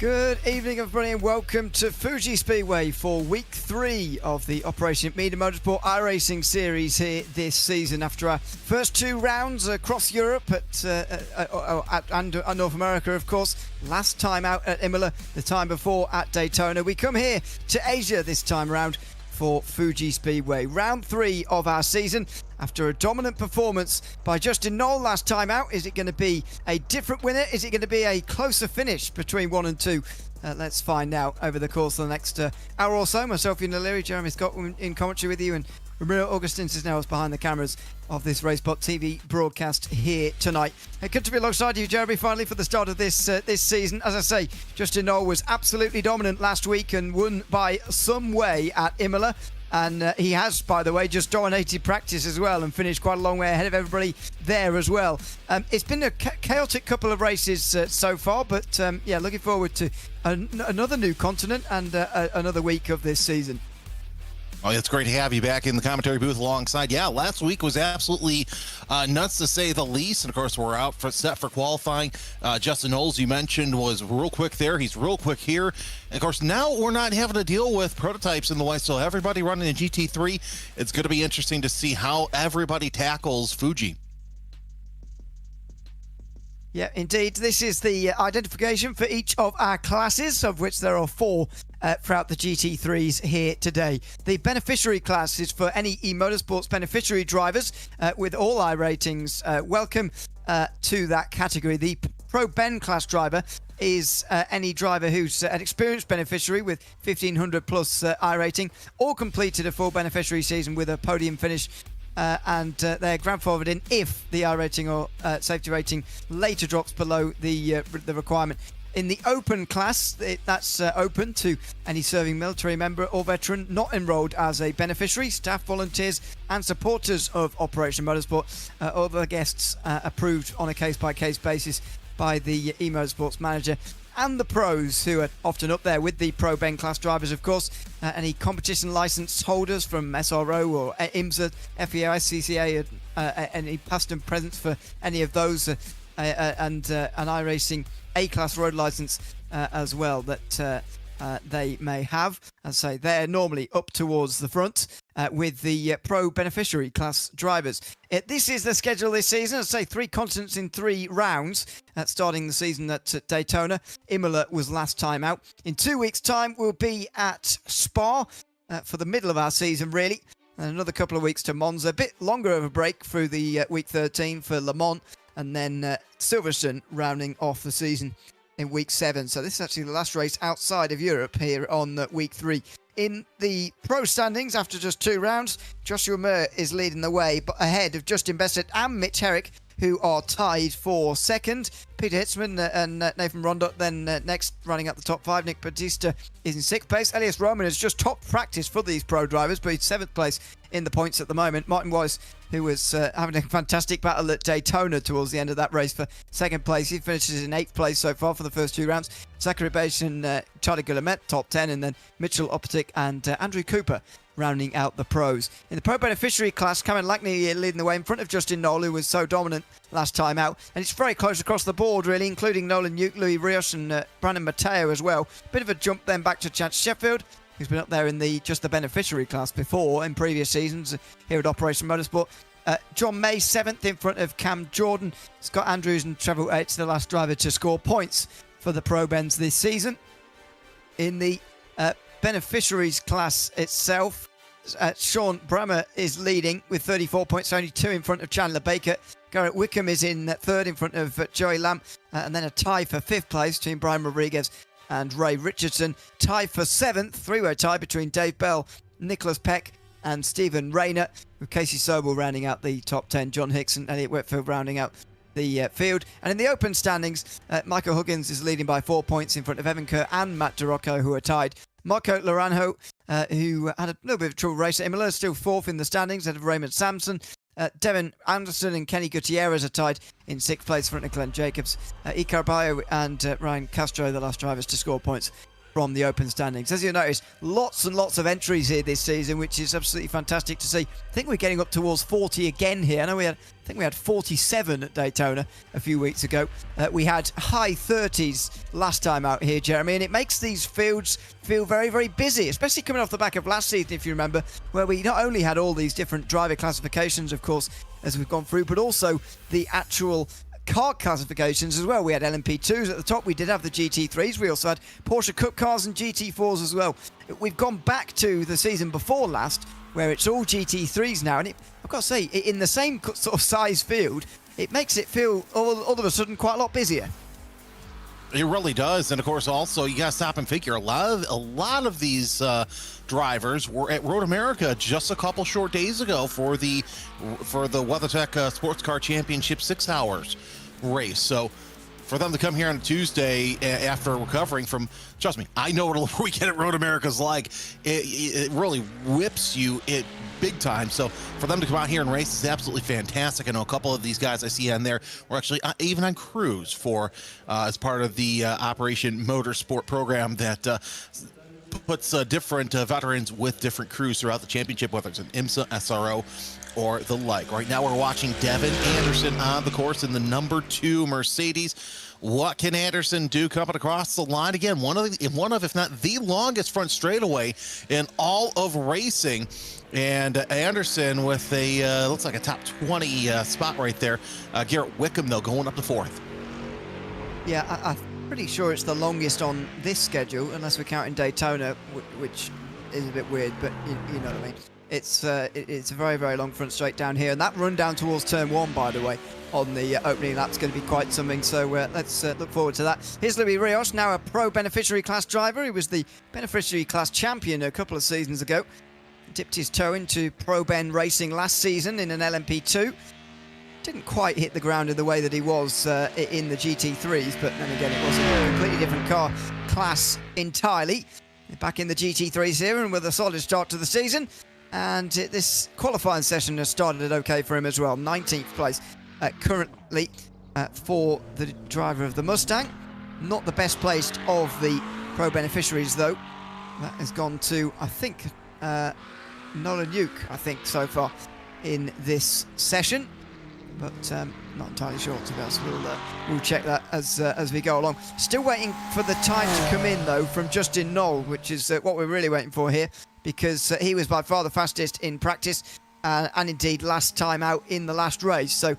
Good evening, everybody, and welcome to Fuji Speedway for week 3 of the Operation eMotorsport iRacing series here this season. After our first 2 rounds across Europe and North America, of course, last time out at Imola, the time before at Daytona, we come here to Asia this time around for Fuji Speedway. Round 3 of our season. After a dominant performance by Justin Knoll last time out, is it going to be a different winner? Is it going to be a closer finish between 1 and 2? Let's find out over the course of the next hour or so. Myself, Ian O'Leary, Jeremy Scott in commentary with you, and Ramiro Augustin Cisneros behind the cameras of this RaceBot TV broadcast here tonight. Good to be alongside you, Jeremy, finally for the start of this season. As I say, Justin Knoll was absolutely dominant last week and won by some way at Imola. And he has, by the way, just dominated practice as well and finished quite a long way ahead of everybody there as well. It's been a chaotic couple of races so far, but yeah, looking forward to another new continent and another week of this season. Oh, it's great to have you back in the commentary booth alongside. Yeah, last week was absolutely nuts to say the least. And of course, we're out set for qualifying. Justin Knowles, you mentioned, was real quick there. He's real quick here. And of course, now we're not having to deal with prototypes in the way. So everybody running a GT3, it's going to be interesting to see how everybody tackles Fuji. Yeah, indeed. This is the identification for each of our classes, of which there are 4 throughout the GT3s here today. The beneficiary class is for any eMotorsports beneficiary drivers with all iRatings. Welcome to that category. The Pro Ben class driver is any driver who's an experienced beneficiary with 1500 plus iRating or completed a full beneficiary season with a podium finish. And they're grandfathered in if the iRating or safety rating later drops below the requirement. In the open class, that's open to any serving military member or veteran not enrolled as a beneficiary, staff, volunteers and supporters of Operation Motorsport. Other guests approved on a case-by-case basis by the eMotorsports manager. And the pros, who are often up there with the Pro Ben class drivers, of course. Any competition license holders from SRO or IMSA, FEI, CCA, any past and present for any of those, and an iRacing A-class road license as well that they may have. As I say, they're normally up towards the front with the Pro Beneficiary class drivers. This is the schedule this season. As I say, 3 continents in 3 rounds, starting the season at Daytona. Imola was last time out. In 2 weeks' time, we'll be at Spa for the middle of our season, really. And another couple of weeks to Monza. A bit longer of a break through the week 13 for Le Mans. And then Silverstone rounding off the season in week 7. So this is actually the last race outside of Europe here on week 3. In the pro standings, after just 2 rounds, Joshua Mir is leading the way, but ahead of Justin Bessett and Mitch Herrick, who are tied for second. Peter Hitzman and Nathan Rondock then next, running up the top 5. Nick Batista is in 6th place. Elias Roman has just topped practice for these pro drivers, but he's 7th place in the points at the moment. Martin Weiss, who was having a fantastic battle at Daytona towards the end of that race for 2nd place. He finishes in 8th place so far for the first 2 rounds. Zachary Beige and Charlie Guillemet, top 10, and then Mitchell Optic and Andrew Cooper rounding out the pros. In the Pro Beneficiary class, Cameron Lackney leading the way in front of Justin Knoll, who was so dominant last time out. And it's very close across the board, really, including Nolan Uke, Louis Rios and Brandon Mateo as well. Bit of a jump then back to Chad Sheffield, who's been up there in just the beneficiary class before in previous seasons here at Operation Motorsport. John May 7th in front of Cam Jordan. Scott Andrews and Trevor Yates, the last driver to score points for the Pro Bens this season. In the beneficiaries class itself, Sean Brammer is leading with 34 points, only 2 in front of Chandler Baker. Garrett Wickham is in 3rd in front of Joey Lamb, and then a tie for 5th place between Brian Rodriguez and Ray Richardson. Tie for 7th, 3-way tie between Dave Bell, Nicholas Peck and Stephen Rayner, with Casey Sobel rounding out the top 10, John Hicks and Elliot Whitfield rounding out the field. And in the open standings, Michael Huggins is leading by 4 points in front of Evan Kerr and Matt DeRocco, who are tied. Marco Laranjo, who had a little bit of trouble race at Imola, is still 4th in the standings ahead of Raymond Sampson. Devin Anderson and Kenny Gutierrez are tied in 6th place in front of Glenn Jacobs. Icar Bayo and Ryan Castro, the last drivers to score points from the open standings. As you'll notice, lots and lots of entries here this season, which is absolutely fantastic to see. I think we're getting up towards 40 again here. I know I think we had 47 at Daytona a few weeks ago. We had high 30s last time out here, Jeremy, and it makes these fields feel very, very busy, especially coming off the back of last season, if you remember, where we not only had all these different driver classifications, of course, as we've gone through, but also the actual car classifications as well. We had LMP2s at the top. We did have the GT3s. We also had Porsche Cup cars and GT4s as well. We've gone back to the season before last, where it's all GT3s now, and I've got to say, in the same sort of size field, it makes it feel all of a sudden quite a lot busier. It really does, and of course, also you got to stop and figure a lot of these drivers were at Road America just a couple short days ago for the WeatherTech Sports Car Championship 6 hours race. So for them to come here on Tuesday after recovering from, trust me, I know what a weekend at Road America's like. It really whips you big time. So for them to come out here and race is absolutely fantastic. I know a couple of these guys I see on there were actually even on cruise for as part of the Operation Motorsport program that puts different veterans with different crews throughout the championship, whether it's an IMSA, SRO, or the like. Right now we're watching Devin Anderson on the course in the number 2 Mercedes. What can Anderson do coming across the line? Again, one of, if not the longest front straightaway in all of racing. And Anderson with a, looks like a top 20 spot right there. Garrett Wickham, though, going up to 4th. Yeah, I'm pretty sure it's the longest on this schedule, unless we're counting Daytona, which is a bit weird, but you know what I mean. It's a very, very long front straight down here, and that run down towards turn 1, by the way, on the opening lap's going to be quite something, so let's look forward to that. Here's Luis Rios, now a Pro Beneficiary Class driver. He was the Beneficiary Class champion a couple of seasons ago. Dipped his toe into Pro Ben racing last season in an LMP2. Didn't quite hit the ground in the way that he was in the GT3s, but then again, it was a completely different car class entirely. Back in the GT3s here, and with a solid start to the season. And this qualifying session has started okay for him as well. 19th place currently for the driver of the Mustang. Not the best placed of the Pro Beneficiaries, though. That has gone to, I think, Nolan Uke, I think, so far in this session. But not entirely sure, to be honest. We'll check that as we go along. Still waiting for the time to come in, though, from Justin Knoll, which is what we're really waiting for here, because he was by far the fastest in practice and indeed last time out in the last race. So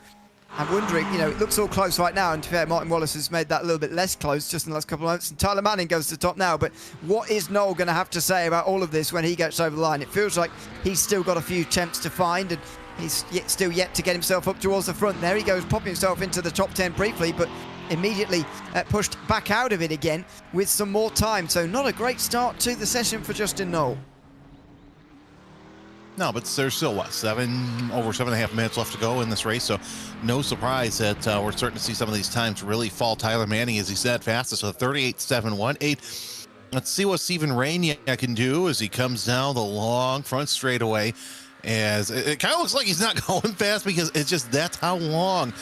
I'm wondering, you know, it looks all close right now, and to be fair, Martin Wallace has made that a little bit less close just in the last couple of months, and Tyler Manning goes to the top now. But what is Knoll going to have to say about all of this when he gets over the line? It feels like he's still got a few attempts to find, and he's still yet to get himself up towards the front. There he goes, popping himself into the top 10 briefly, but immediately pushed back out of it again with some more time. So not a great start to the session for Justin Knoll. No, but there's still, what, over 7.5 minutes left to go in this race, so no surprise that we're starting to see some of these times really fall. Tyler Manning, as he said, fastest with 38.718. Let's see what Steven Rainier can do as he comes down the long front straightaway. As it kind of looks like he's not going fast, because it's just that's how long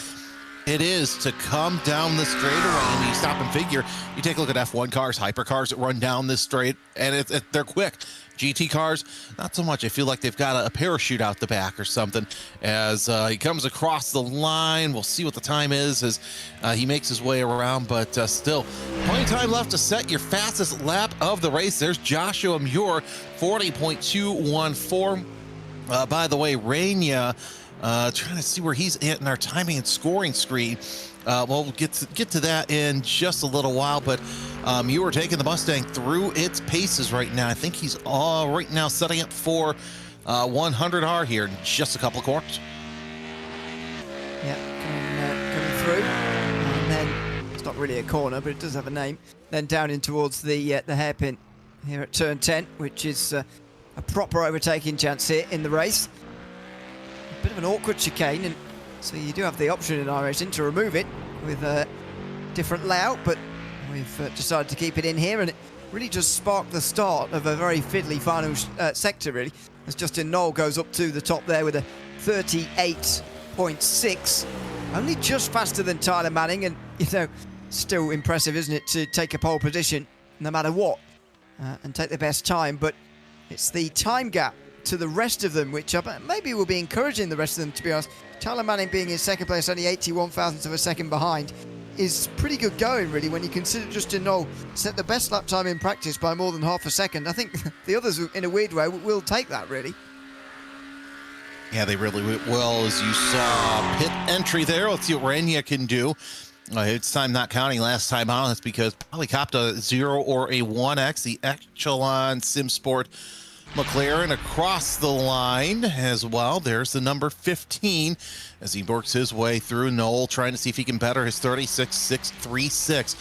it is to come down this straightaway. And you stop and figure, you take a look at F1 cars, hypercars that run down this straight, and they're quick. GT cars, not so much. I feel like they've got a parachute out the back or something as he comes across the line. We'll see what the time is as he makes his way around, but still plenty of time left to set your fastest lap of the race. There's Joshua Muir, 40.214. By the way, Rainier, trying to see where he's at in our timing and scoring screen. We'll get to that in just a little while, but you are taking the Mustang through its paces right now. I think he's right now setting up for 100R here in just a couple of corners. Yeah, coming through, and then it's not really a corner, but it does have a name. Then down in towards the hairpin here at turn 10, which is a proper overtaking chance here in the race. A bit of an awkward chicane, and so you do have the option in iRacing to remove it with a different layout, but we've decided to keep it in here, and it really does spark the start of a very fiddly final sector, really, as Justin Knoll goes up to the top there with a 38.6, only just faster than Tyler Manning, and, you know, still impressive, isn't it, to take a pole position no matter what and take the best time, but it's the time gap to the rest of them, which maybe will be encouraging the rest of them, to be honest. Tyler Manning being in second place, only 81 thousandths of a second behind, is pretty good going, really, when you consider Justin Knoll set the best lap time in practice by more than half a second. I think the others, in a weird way, will take that, really. Yeah, they really will. As you saw, pit entry there. Let's see what Rania can do. It's time not counting last time on. That's because probably copped a 0 or a 1X. The Echelon SimSport McLaren across the line as well. There's the number 15 as he works his way through. Knoll trying to see if he can better his 36.636.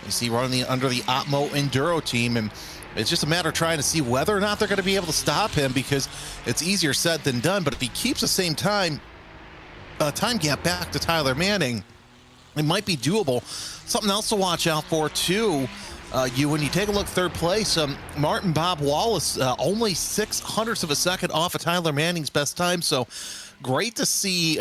You see running under the Opmo Enduro team, and it's just a matter of trying to see whether or not they're going to be able to stop him, because it's easier said than done. But if he keeps the same time gap back to Tyler Manning, it might be doable. Something else to watch out for too. When you take a look, third place, Martin Bob Wallace, only 0.06 of a second off of Tyler Manning's best time. So great to see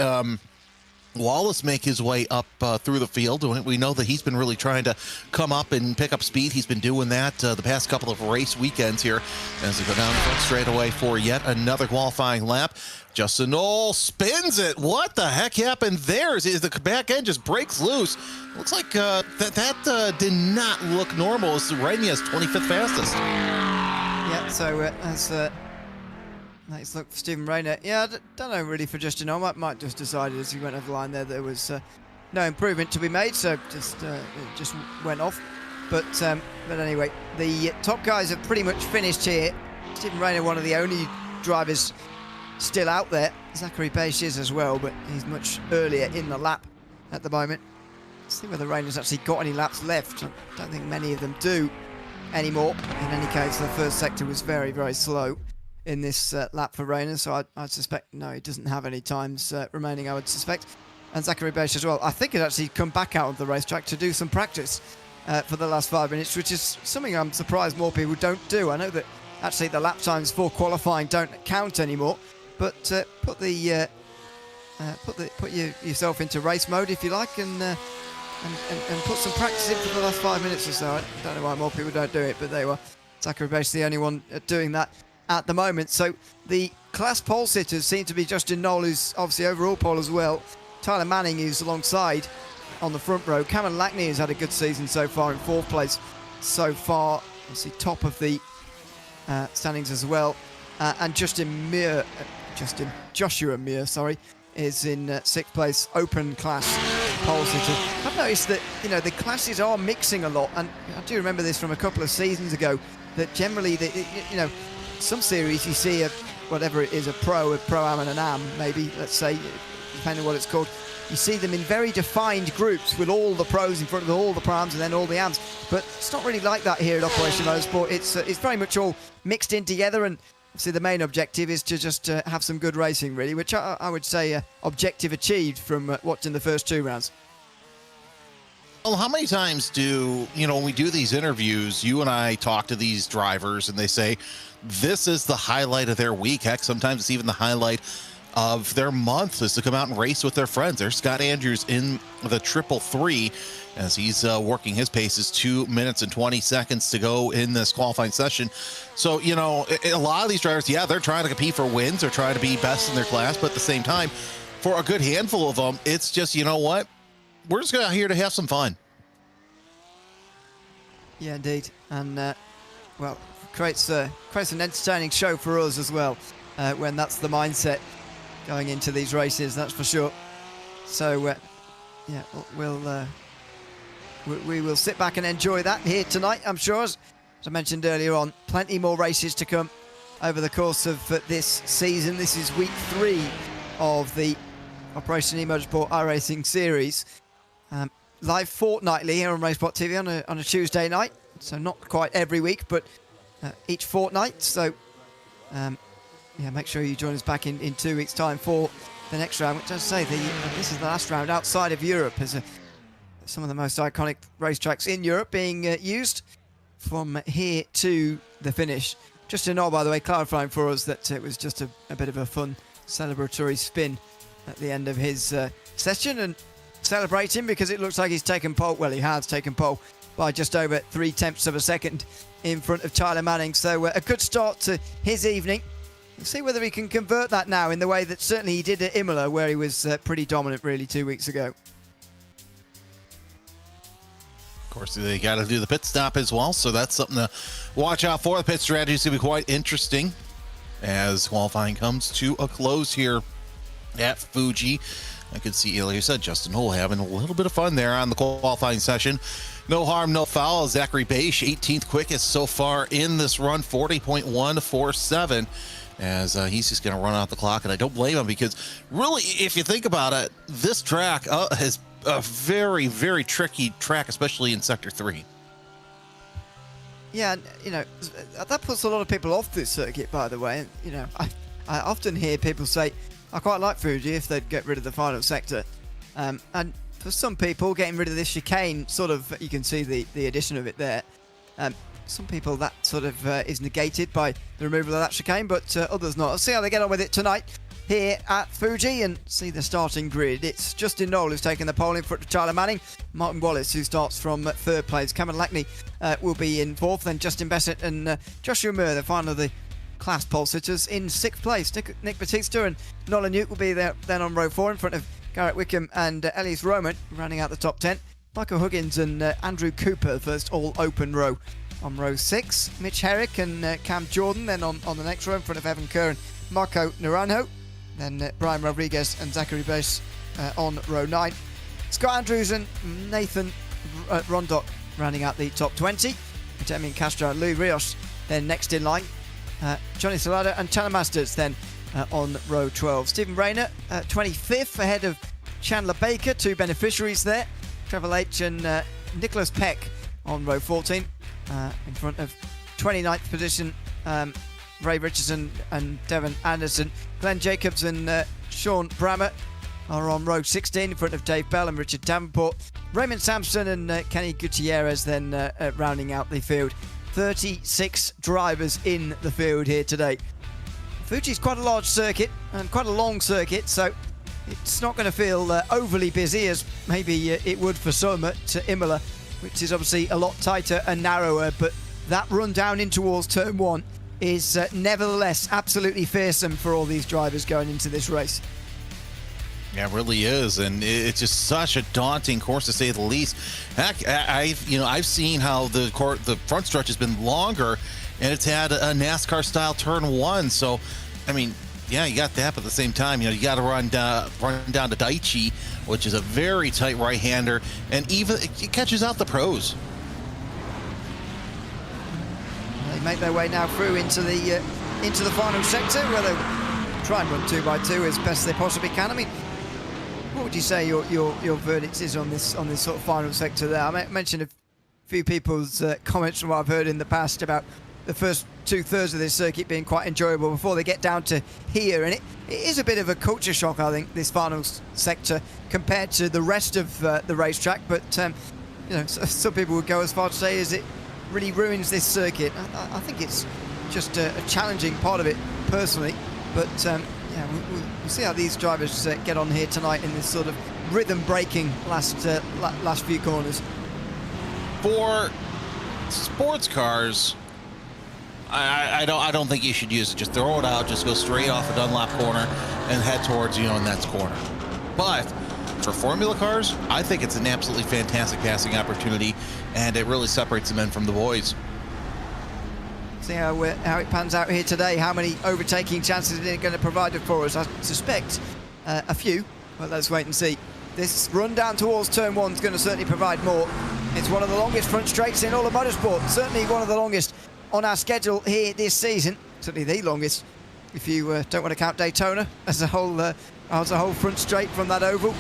Wallace make his way up through the field. We know that he's been really trying to come up and pick up speed. He's been doing that the past couple of race weekends here as they go down the front straightaway for yet another qualifying lap. Justin Knoll spins it. What the heck happened there? Is the back end just breaks loose? Looks like that did not look normal. It's Rania's 25th fastest. Yeah, so nice look for Stephen Rayner. Yeah, I don't know really for Justin Knoll. Might just decided as he went over the line there was no improvement to be made, so it just went off. But anyway, the top guys have pretty much finished here. Stephen Rayner, one of the only drivers still out there. Zachary Page is as well, but he's much earlier in the lap at the moment. Let's see whether Rayner's actually got any laps left. I don't think many of them do anymore. In any case, the first sector was very, very slow in this lap for Rayner, so I'd suspect, no, he doesn't have any times remaining, I would suspect. And Zachary Page as well. I think he'd actually come back out of the racetrack to do some practice for the last 5 minutes, which is something I'm surprised more people don't do. I know that actually the lap times for qualifying don't count anymore, but put yourself into race mode if you like, and put some practice in for the last 5 minutes or so. I don't know why more people don't do it, but they were. Zachary Page the only one doing that at the moment. So the class pole sitters seem to be Justin Knoll, who's obviously overall pole as well. Tyler Manning, who's alongside on the front row. Cameron Lackney has had a good season so far in 4th place so far. Obviously top of the standings as well. And Joshua Muir, is in 6th place, open class pole sitter. I've noticed that, the classes are mixing a lot, and I do remember this from a couple of seasons ago, that generally, some series you see whatever it is, a pro-am and an am, maybe, let's say, depending on what it's called. You see them in very defined groups with all the pros in front of all the pro-ams and then all the ams. But it's not really like that here at Operation Motorsport. It's very much all mixed in together, and obviously the main objective is to just have some good racing, really, which I would say objective achieved from watching the first 2 rounds. Well, how many times do, when we do these interviews, you and I talk to these drivers and they say, this is the highlight of their week. Heck, sometimes it's even the highlight of their month is to come out and race with their friends. There's Scott Andrews in the 333 as he's working his paces. 2 minutes and 20 seconds to go in this qualifying session. So, a lot of these drivers, they're trying to compete for wins. They're trying to be best in their class. But at the same time, for a good handful of them, it's just, what? We're just here to have some fun. Yeah, indeed. And, creates an entertaining show for us as well when that's the mindset going into these races, that's for sure. So, we will sit back and enjoy that here tonight, I'm sure. As I mentioned earlier on, plenty more races to come over the course of this season. This is week 3 of the Operation eMotorsport iRacing series. Live fortnightly here on Motorsport TV on a Tuesday night. So not quite every week, but each fortnight. So, make sure you join us back in 2 weeks' time for the next round, which, as I say, this is the last round outside of Europe. As some of the most iconic racetracks in Europe being used from here to the finish. Just to know, by the way, clarifying for us that it was just a bit of a fun celebratory spin at the end of his session, and celebrating because it looks like he's taken pole. Well, he has taken pole by just over 0.3 of a second in front of Tyler Manning. So a good start to his evening. We'll see whether he can convert that now in the way that certainly he did at Imola, where he was pretty dominant really 2 weeks ago. Of course, they got to do the pit stop as well, so that's something to watch out for. The pit strategy is going to be quite interesting as qualifying comes to a close here at Fuji. I could see, like you said, Justin Hull having a little bit of fun there on the qualifying session. No harm, no foul. Zachary Beisch, 18th quickest so far in this run, 40.147. As he's just going to run out the clock, and I don't blame him because really, if you think about it, this track is a very, very tricky track, especially in Sector 3. Yeah, you know, that puts a lot of people off this circuit, by the way. You know, I often hear people say, I quite like Fuji if they'd get rid of the final sector. And for some people, getting rid of this chicane, sort of, you can see the addition of it there. Some people that sort of is negated by the removal of that chicane, but others not. Let's see how they get on with it tonight here at Fuji and see the starting grid. It's Justin Knoll who's taking the pole in front of Tyler Manning. Martin Wallace, who starts from third place. Cameron Lackney will be in fourth. Then Justin Bessett and Joshua Moore, the final of the class pole sitters, in sixth place. Nick Batista and Nolan Newt will be there then on row 4 in front of Garrett Wickham and Elias Roman, rounding out the top 10. Michael Huggins and Andrew Cooper, first all open row. On row 6, Mitch Herrick and Cam Jordan. Then on the next row in front of Evan Kerr and Marco Naranjo. Then Brian Rodriguez and Zachary Beisch on row 9. Scott Andrews and Nathan Rondock rounding out the top 20. Demian Castro and Lou Rios then next in line. Johnny Salado and Tanner Masters then on row 12. Stephen Rayner 25th ahead of Chandler Baker, 2 beneficiaries there. Trevor H and Nicholas Peck on row 14. In front of 29th position, Ray Richardson and Devon Anderson. Glenn Jacobs and Sean Brammer are on row 16 in front of Dave Bell and Richard Davenport. Raymond Sampson and Kenny Gutierrez then rounding out the field. 36 drivers in the field here today. Fuji's quite a large circuit and quite a long circuit, so it's not going to feel overly busy as maybe it would for some at Imola, which is obviously a lot tighter and narrower, but that run down in towards turn 1 is nevertheless absolutely fearsome for all these drivers going into this race. Yeah, it really is, and it's just such a daunting course to say the least. Heck, I've seen how the front stretch has been longer, and it's had a NASCAR style turn 1. So, I mean, yeah, you got that, but at the same time, you got to run down to Daiichi, which is a very tight right-hander, and even it catches out the pros. They make their way now through into the final sector, where they try and run 2x2 as best they possibly can. I mean, what would you say your verdict is on this sort of final sector there? I mentioned a few people's comments from what I've heard in the past about the first 2/3 of this circuit being quite enjoyable before they get down to here, and it is a bit of a culture shock, I think, this final sector compared to the rest of the racetrack. But some people would go as far to say as it really ruins this circuit. I think it's just a challenging part of it personally, but we'll see how these drivers get on here tonight in this sort of rhythm breaking last few corners. For sports cars, I don't think you should use it. Just throw it out. Just go straight off a Dunlop corner and head towards Nets corner. But for Formula cars, I think it's an absolutely fantastic passing opportunity, and it really separates the men from the boys. See how it pans out here today. How many overtaking chances are it going to provide for us? I suspect a few, but let's wait and see. This run down towards turn 1 is going to certainly provide more. It's one of the longest front straights in all of motorsport. Certainly one of the longest on our schedule here this season. Certainly the longest, if you don't want to count Daytona as a whole front straight from that oval.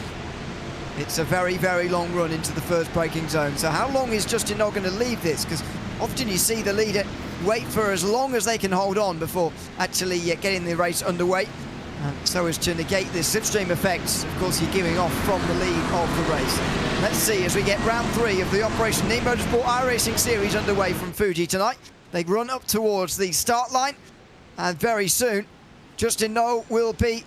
It's a very, very long run into the first braking zone. So how long is Justin Knoll going to leave this? Because often you see the leader wait for as long as they can hold on before actually getting the race underway. So as to negate the slipstream effects, of course, you're giving off from the lead of the race. Let's see as we get round 3 of the Operation eMotorsport iRacing series underway from Fuji tonight. They run up towards the start line, and very soon Justin Knoll will be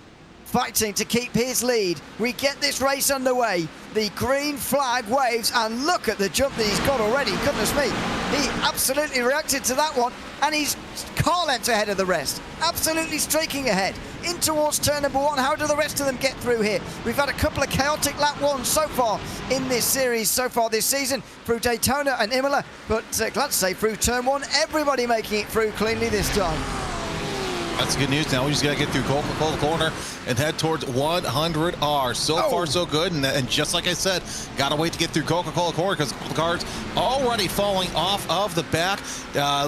fighting to keep his lead. We get this race underway. The green flag waves, and look at the jump that he's got already. Goodness me, he absolutely reacted to that one, and he's car lengths ahead of the rest. Absolutely streaking ahead in towards turn number 1. How do the rest of them get through here? We've had a couple of chaotic lap ones so far in this series, so far this season, through Daytona and Imola, but glad to say through turn 1, everybody making it through cleanly this time. That's good news. Now we just got to get through Coca-Cola Corner and head towards 100R. So far, so good. And just like I said, got to wait to get through Coca-Cola Corner because the cars already falling off of the back.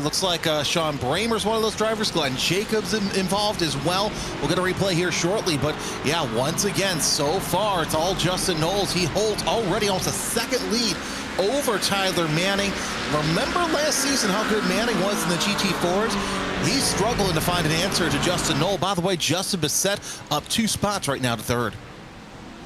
Looks like Sean Bramer's one of those drivers. Glenn Jacobs involved as well. We'll get a replay here shortly. But yeah, once again, so far, it's all Justin Knowles. He holds already almost a second lead over Tyler Manning. Remember last season how good Manning was in the GT4s? He's struggling to find an answer to Justin Knowles. By the way, Justin Bissett up 2 spots right now to 3rd.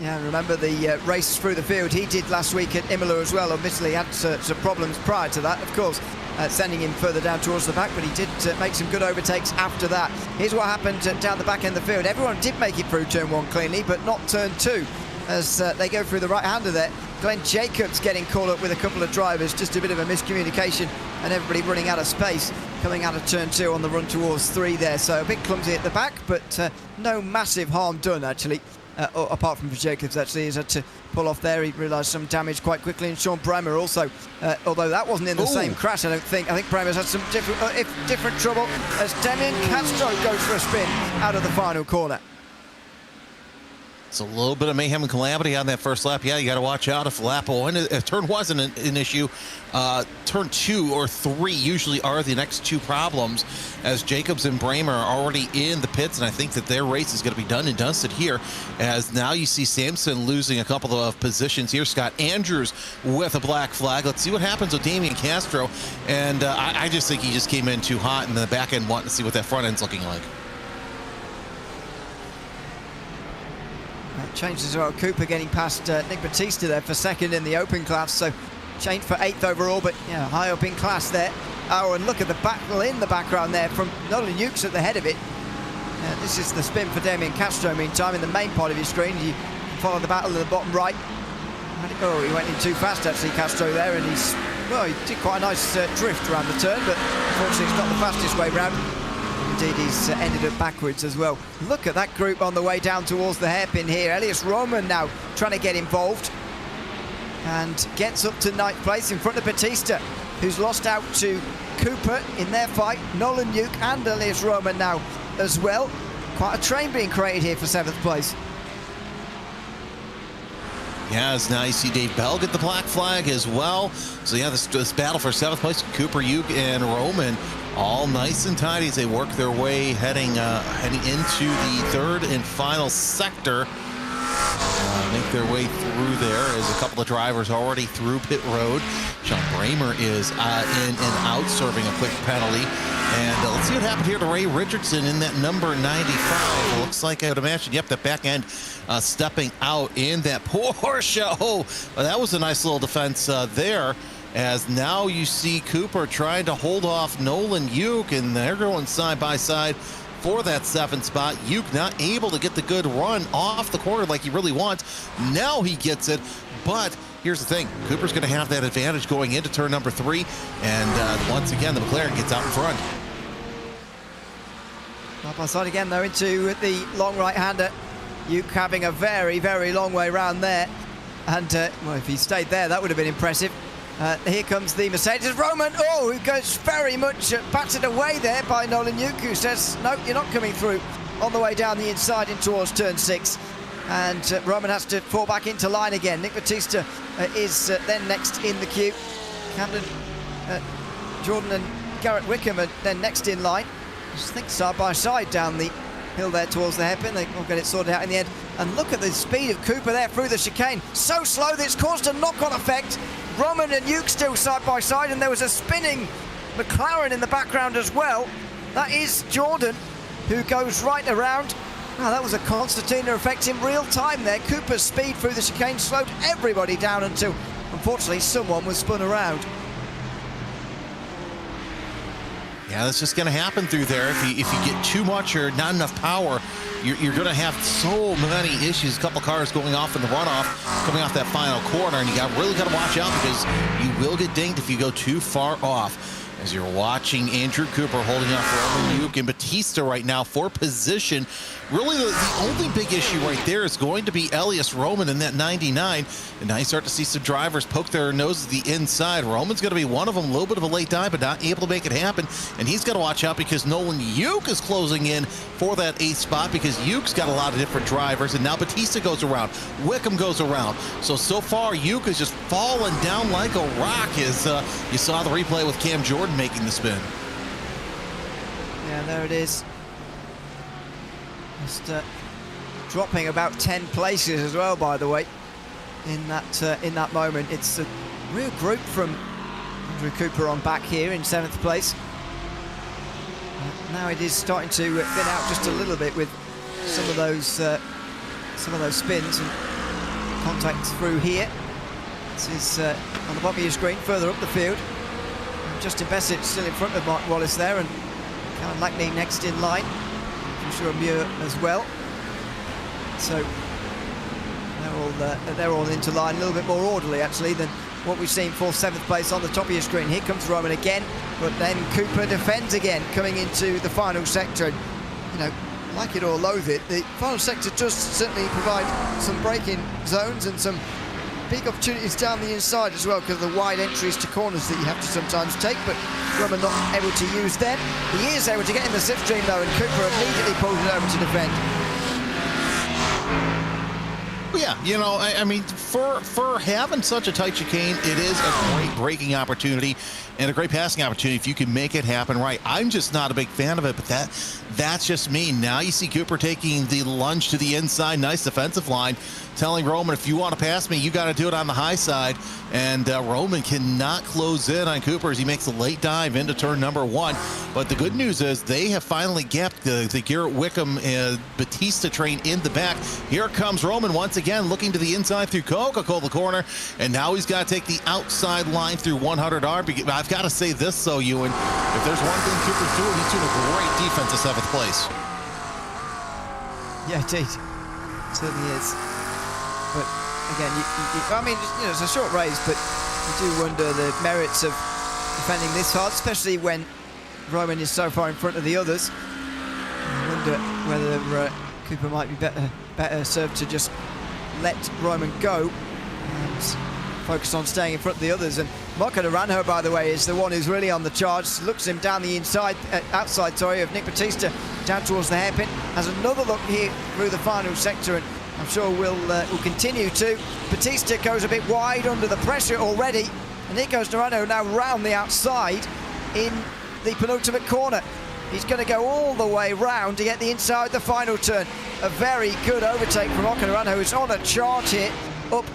Yeah, remember the races through the field he did last week at Imola as well. Obviously had some problems prior to that, of course, sending him further down towards the back, but he did make some good overtakes after that. Here's what happened down the back end of the field. Everyone did make it through turn 1 cleanly, but not turn 2 as they go through the right-hander there. Glenn Jacobs getting caught up with a couple of drivers, just a bit of a miscommunication, and everybody running out of space coming out of turn 2 on the run towards 3 there. So a bit clumsy at the back, but no massive harm done actually, apart from for Jacobs. Actually, he's had to pull off there. He realised some damage quite quickly, and Sean Bremer also, although that wasn't in the same crash, I don't think. I think Bremer's had some different trouble as Demian Castro goes for a spin out of the final corner. It's a little bit of mayhem and calamity on that first lap. Yeah, you got to watch out if lap 1, if turn 1 isn't an issue, turn 2 or 3 usually are the next 2 problems, as Jacobs and Bramer are already in the pits, and I think that their race is going to be done and dusted here, as now you see Sampson losing a couple of positions here. Scott Andrews with a black flag. Let's see what happens with Damian Castro, and I just think he just came in too hot in the back end, wanting to see what that front end's looking like. Changed as well. Cooper getting past Nick Batista there for 2nd in the open class, so changed for 8th overall, but yeah, high up in class there. Oh, and look at the battle in the background there from Nolan Ukes at the head of it. This is the spin for Damian Castro. Meantime, in the main part of your screen, you follow the battle in the bottom right. Oh, he went in too fast actually, Castro there, and he did quite a nice drift around the turn, but unfortunately it's not the fastest way round. Indeed, he's ended up backwards as well. Look at that group on the way down towards the hairpin here. Elias Roman now trying to get involved and gets up to 9th place in front of Batista, who's lost out to Cooper in their fight. Nolan Uke and Elias Roman now as well. Quite a train being created here for 7th place. Yeah, as now you see Dave Bell get the black flag as well. So yeah, this battle for 7th place, Cooper, Uke, and Roman, all nice and tidy as they work their way heading into the 3rd and final sector. Make their way through there as a couple of drivers already through pit road. Sean Bramer is in and out, serving a quick penalty. And let's see what happened here to Ray Richardson in that number 95. It looks like, I would imagine, yep, the back end stepping out in that Porsche. Oh, that was a nice little defense there, as now you see Cooper trying to hold off Nolan Uke, and they're going side by side for that 7th spot. Uke not able to get the good run off the corner like he really wants. Now he gets it, but here's the thing. Cooper's going to have that advantage going into turn number 3, and once again, the McLaren gets out in front. Side by side again, though, into the long right-hander. Uke having a very, very long way round there. And, well, if he stayed there, that would have been impressive. Here comes the Mercedes. Roman, who goes very much battered away there by Nolan Uke, who says, no, you're not coming through, on the way down the inside in towards turn 6. And Roman has to fall back into line again. Nick Batista is then next in the queue. Camden, Jordan and Garrett Wickham are then next in line. I think side by side down the hill there towards the hairpin. They will get it sorted out in the end. And look at the speed of Cooper there through the chicane. So slow that it's caused a knock-on effect. Roman and Uke still side by side, and there was a spinning McLaren in the background as well. That is Jordan, who goes right around. Oh, that was a concertina effect in real time there. Cooper's speed through the chicane slowed everybody down until, unfortunately, someone was spun around. Yeah, that's just going to happen through there. If you get too much or not enough power, you're going to have so many issues. A couple cars going off in the runoff, coming off that final corner, and you really got to watch out because you will get dinged if you go too far off. As you're watching Andrew Cooper holding off Roman Yuke and Batista right now for position. Really, the only big issue right there is going to be Elias Roman in that 99. And now you start to see some drivers poke their noses the inside. Roman's going to be one of them, a little bit of a late dive, but not able to make it happen. And he's got to watch out because Nolan Yuke is closing in for that 8th spot because Yuke's got a lot of different drivers. And now Batista goes around. Wickham goes around. So far, Yuke is just falling down like a rock as you saw the replay with Cam Jordan making the spin. Yeah, there it is. Just dropping about 10 places as well, by the way, in that moment. It's a real group from Andrew Cooper on back here in 7th place. Now it is starting to thin out just a little bit with some of those spins and contact through here. This is on the bottom of your screen, further up the field. Justin Bessett still in front of Mark Wallace there, and Callum Lackney next in line. I'm sure Muir as well. So they're all into line, a little bit more orderly actually than what we've seen for 7th place on the top of your screen. Here comes Roman again, but then Cooper defends again coming into the final sector. And, you know, like it or loathe it, the final sector does certainly provide some braking zones and some big opportunities down the inside as well because of the wide entries to corners that you have to sometimes take, but Roman not able to use them. He is able to get in the slipstream though, and Cooper immediately pulls it over to defend. Well, yeah, you know, I mean, for having such a tight chicane, it is a great braking opportunity and a great passing opportunity if you can make it happen right. I'm just not a big fan of it, but that's just me. Now you see Cooper taking the lunge to the inside, nice defensive line, telling Roman, if you want to pass me, you got to do it on the high side. And Roman cannot close in on Cooper as he makes a late dive into turn number 1. But the good news is they have finally gapped the Garrett Wickham Batista train in the back. Here comes Roman once again, looking to the inside through Coca-Cola corner. And now he's got to take the outside line through 100R. I've got to say this, though, Ewan. If there's one thing Cooper's doing, he's doing a great defense at 7th place. Yeah, indeed. It certainly is. But again, I mean, you know, it's a short race, but you do wonder the merits of defending this hard, especially when Roman is so far in front of the others. I wonder whether Cooper might be better served to just let Roman go and focus on staying in front of the others. And Marco Naranjo, by the way, is the one who's really on the charge. Looks him down the outside of Nick Batista down towards the hairpin. Has another look here through the final sector, and I'm sure we'll continue to. Batista goes a bit wide under the pressure already, and here goes Naranjo now round the outside in the penultimate corner. He's going to go all the way round to get the inside the final turn. A very good overtake from Marco Naranjo, who's on a charge here, up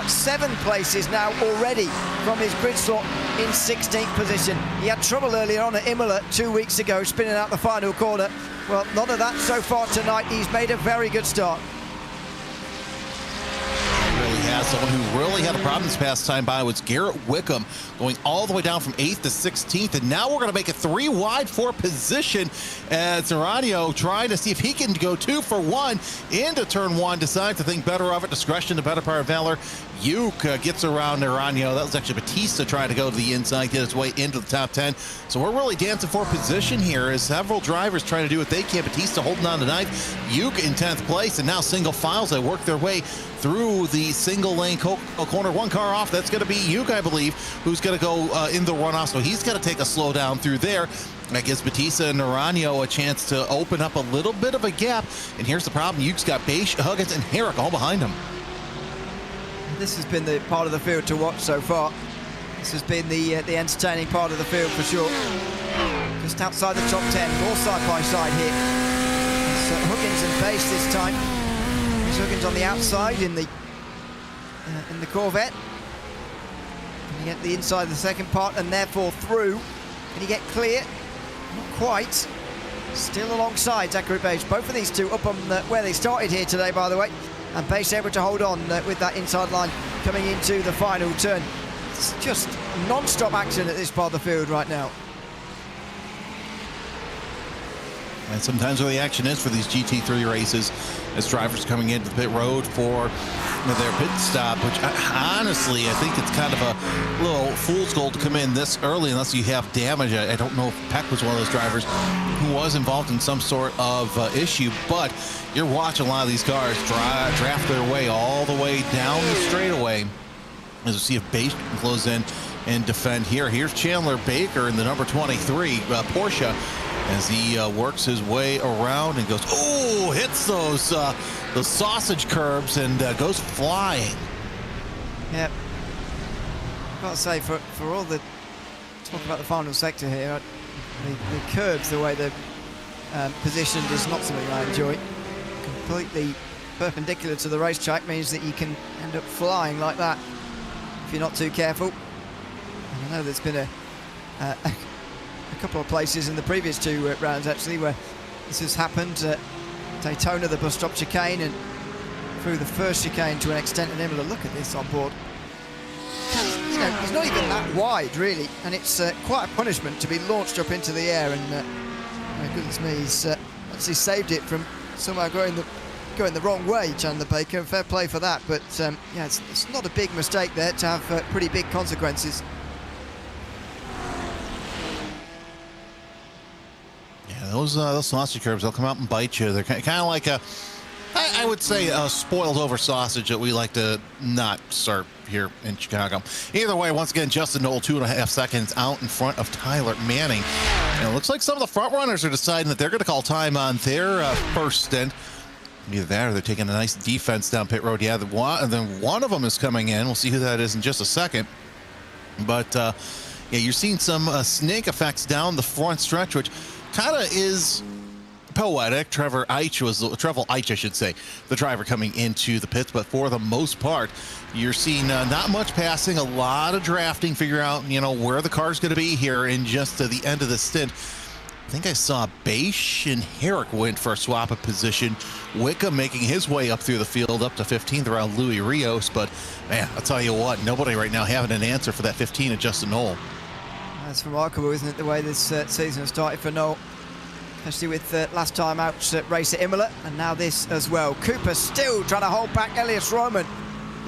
7 places now already from his grid slot in 16th position. He had trouble earlier on at Imola 2 weeks ago, spinning out the final corner. Well, none of that so far tonight. He's made a very good start. Really has. Someone who really had a problem this past time by was Garrett Wickham, going all the way down from 8th to 16th. And now we're going to make it 3 wide for position as Naranjo trying to see if he can go 2 for 1 into turn 1, decides to think better of it. Discretion, the better part of valor. Yuke gets around Naranjo. That was actually Batista trying to go to the inside, get his way into the top 10. So we're really dancing for position here as several drivers trying to do what they can. Batista holding on to 9th, Yuke in 10th place, and now single files that work their way through the single lane corner. 1 car off, that's going to be Yuke, I believe, who's going to go in the runoff. So he's going to take a slow down through there. That gives Batista and Naranjo a chance to open up a little bit of a gap. And here's the problem. Yuke's got Beish, Huggins, and Herrick all behind him. This has been the part of the field to watch so far. This has been the entertaining part of the field for sure. Just outside the top 10, more side by side here. It's Huggins and Beish this time. There's Huggins on the outside in the Corvette. Can you get the inside of the second part and therefore through? Can he get clear? Not quite. Still alongside Zachary Beish. Both of these two up on where they started here today, by the way. And Beish able to hold on with that inside line coming into the final turn. It's just non-stop action at this part of the field right now. And sometimes where the action is for these GT3 races, as drivers coming into the pit road for their pit stop, which honestly, I think it's kind of a little fool's gold to come in this early unless you have damage. I don't know if Peck was one of those drivers who was involved in some sort of issue, but you're watching a lot of these cars draft their way all the way down the straightaway. As we see if Baker can close in and defend here. Here's Chandler Baker in the number 23 Porsche, as he works his way around and goes, oh, hits those sausage curbs and goes flying. Yeah, I've got to say, for all the talk about the final sector here, the curbs, the way they're positioned, is not something I enjoy. Completely perpendicular to the racetrack means that you can end up flying like that if you're not too careful. And I know there's been a couple of places in the previous two rounds actually where this has happened. Daytona, the bus stop chicane, and through the first chicane to an extent in Imola. Look at this on board. You know, he's not even that wide really, and it's quite a punishment to be launched up into the air. And my goodness me, he's actually saved it from somehow going the wrong way, Chandler Baker. Fair play for that, but yeah, it's not a big mistake there to have pretty big consequences. Those sausage curbs, they'll come out and bite you. They're kind of like I would say a spoiled over sausage that we like to not serve here in Chicago. Either way, once again, Justin Knoll 2.5 seconds out in front of Tyler Manning. And it looks like some of the front runners are deciding that they're going to call time on their first stint. Either that or they're taking a nice defense down pit road. Yeah, and then one of them is coming in. We'll see who that is in just a second. But yeah, you're seeing some snake effects down the front stretch, which kind of is poetic. Trevor Eich, I should say, the driver coming into the pits, but for the most part, you're seeing not much passing, a lot of drafting, figure out, where the car's going to be here in just the end of the stint. I think I saw Bache and Herrick went for a swap of position. Wickham making his way up through the field up to 15th around Louis Rios, but man, I'll tell you what, nobody right now having an answer for that 15 of Justin Knoll. That's remarkable, isn't it, the way this season has started for Knoll, especially with last time out race at Imola, and now this as well. Cooper still trying to hold back Elias Roman,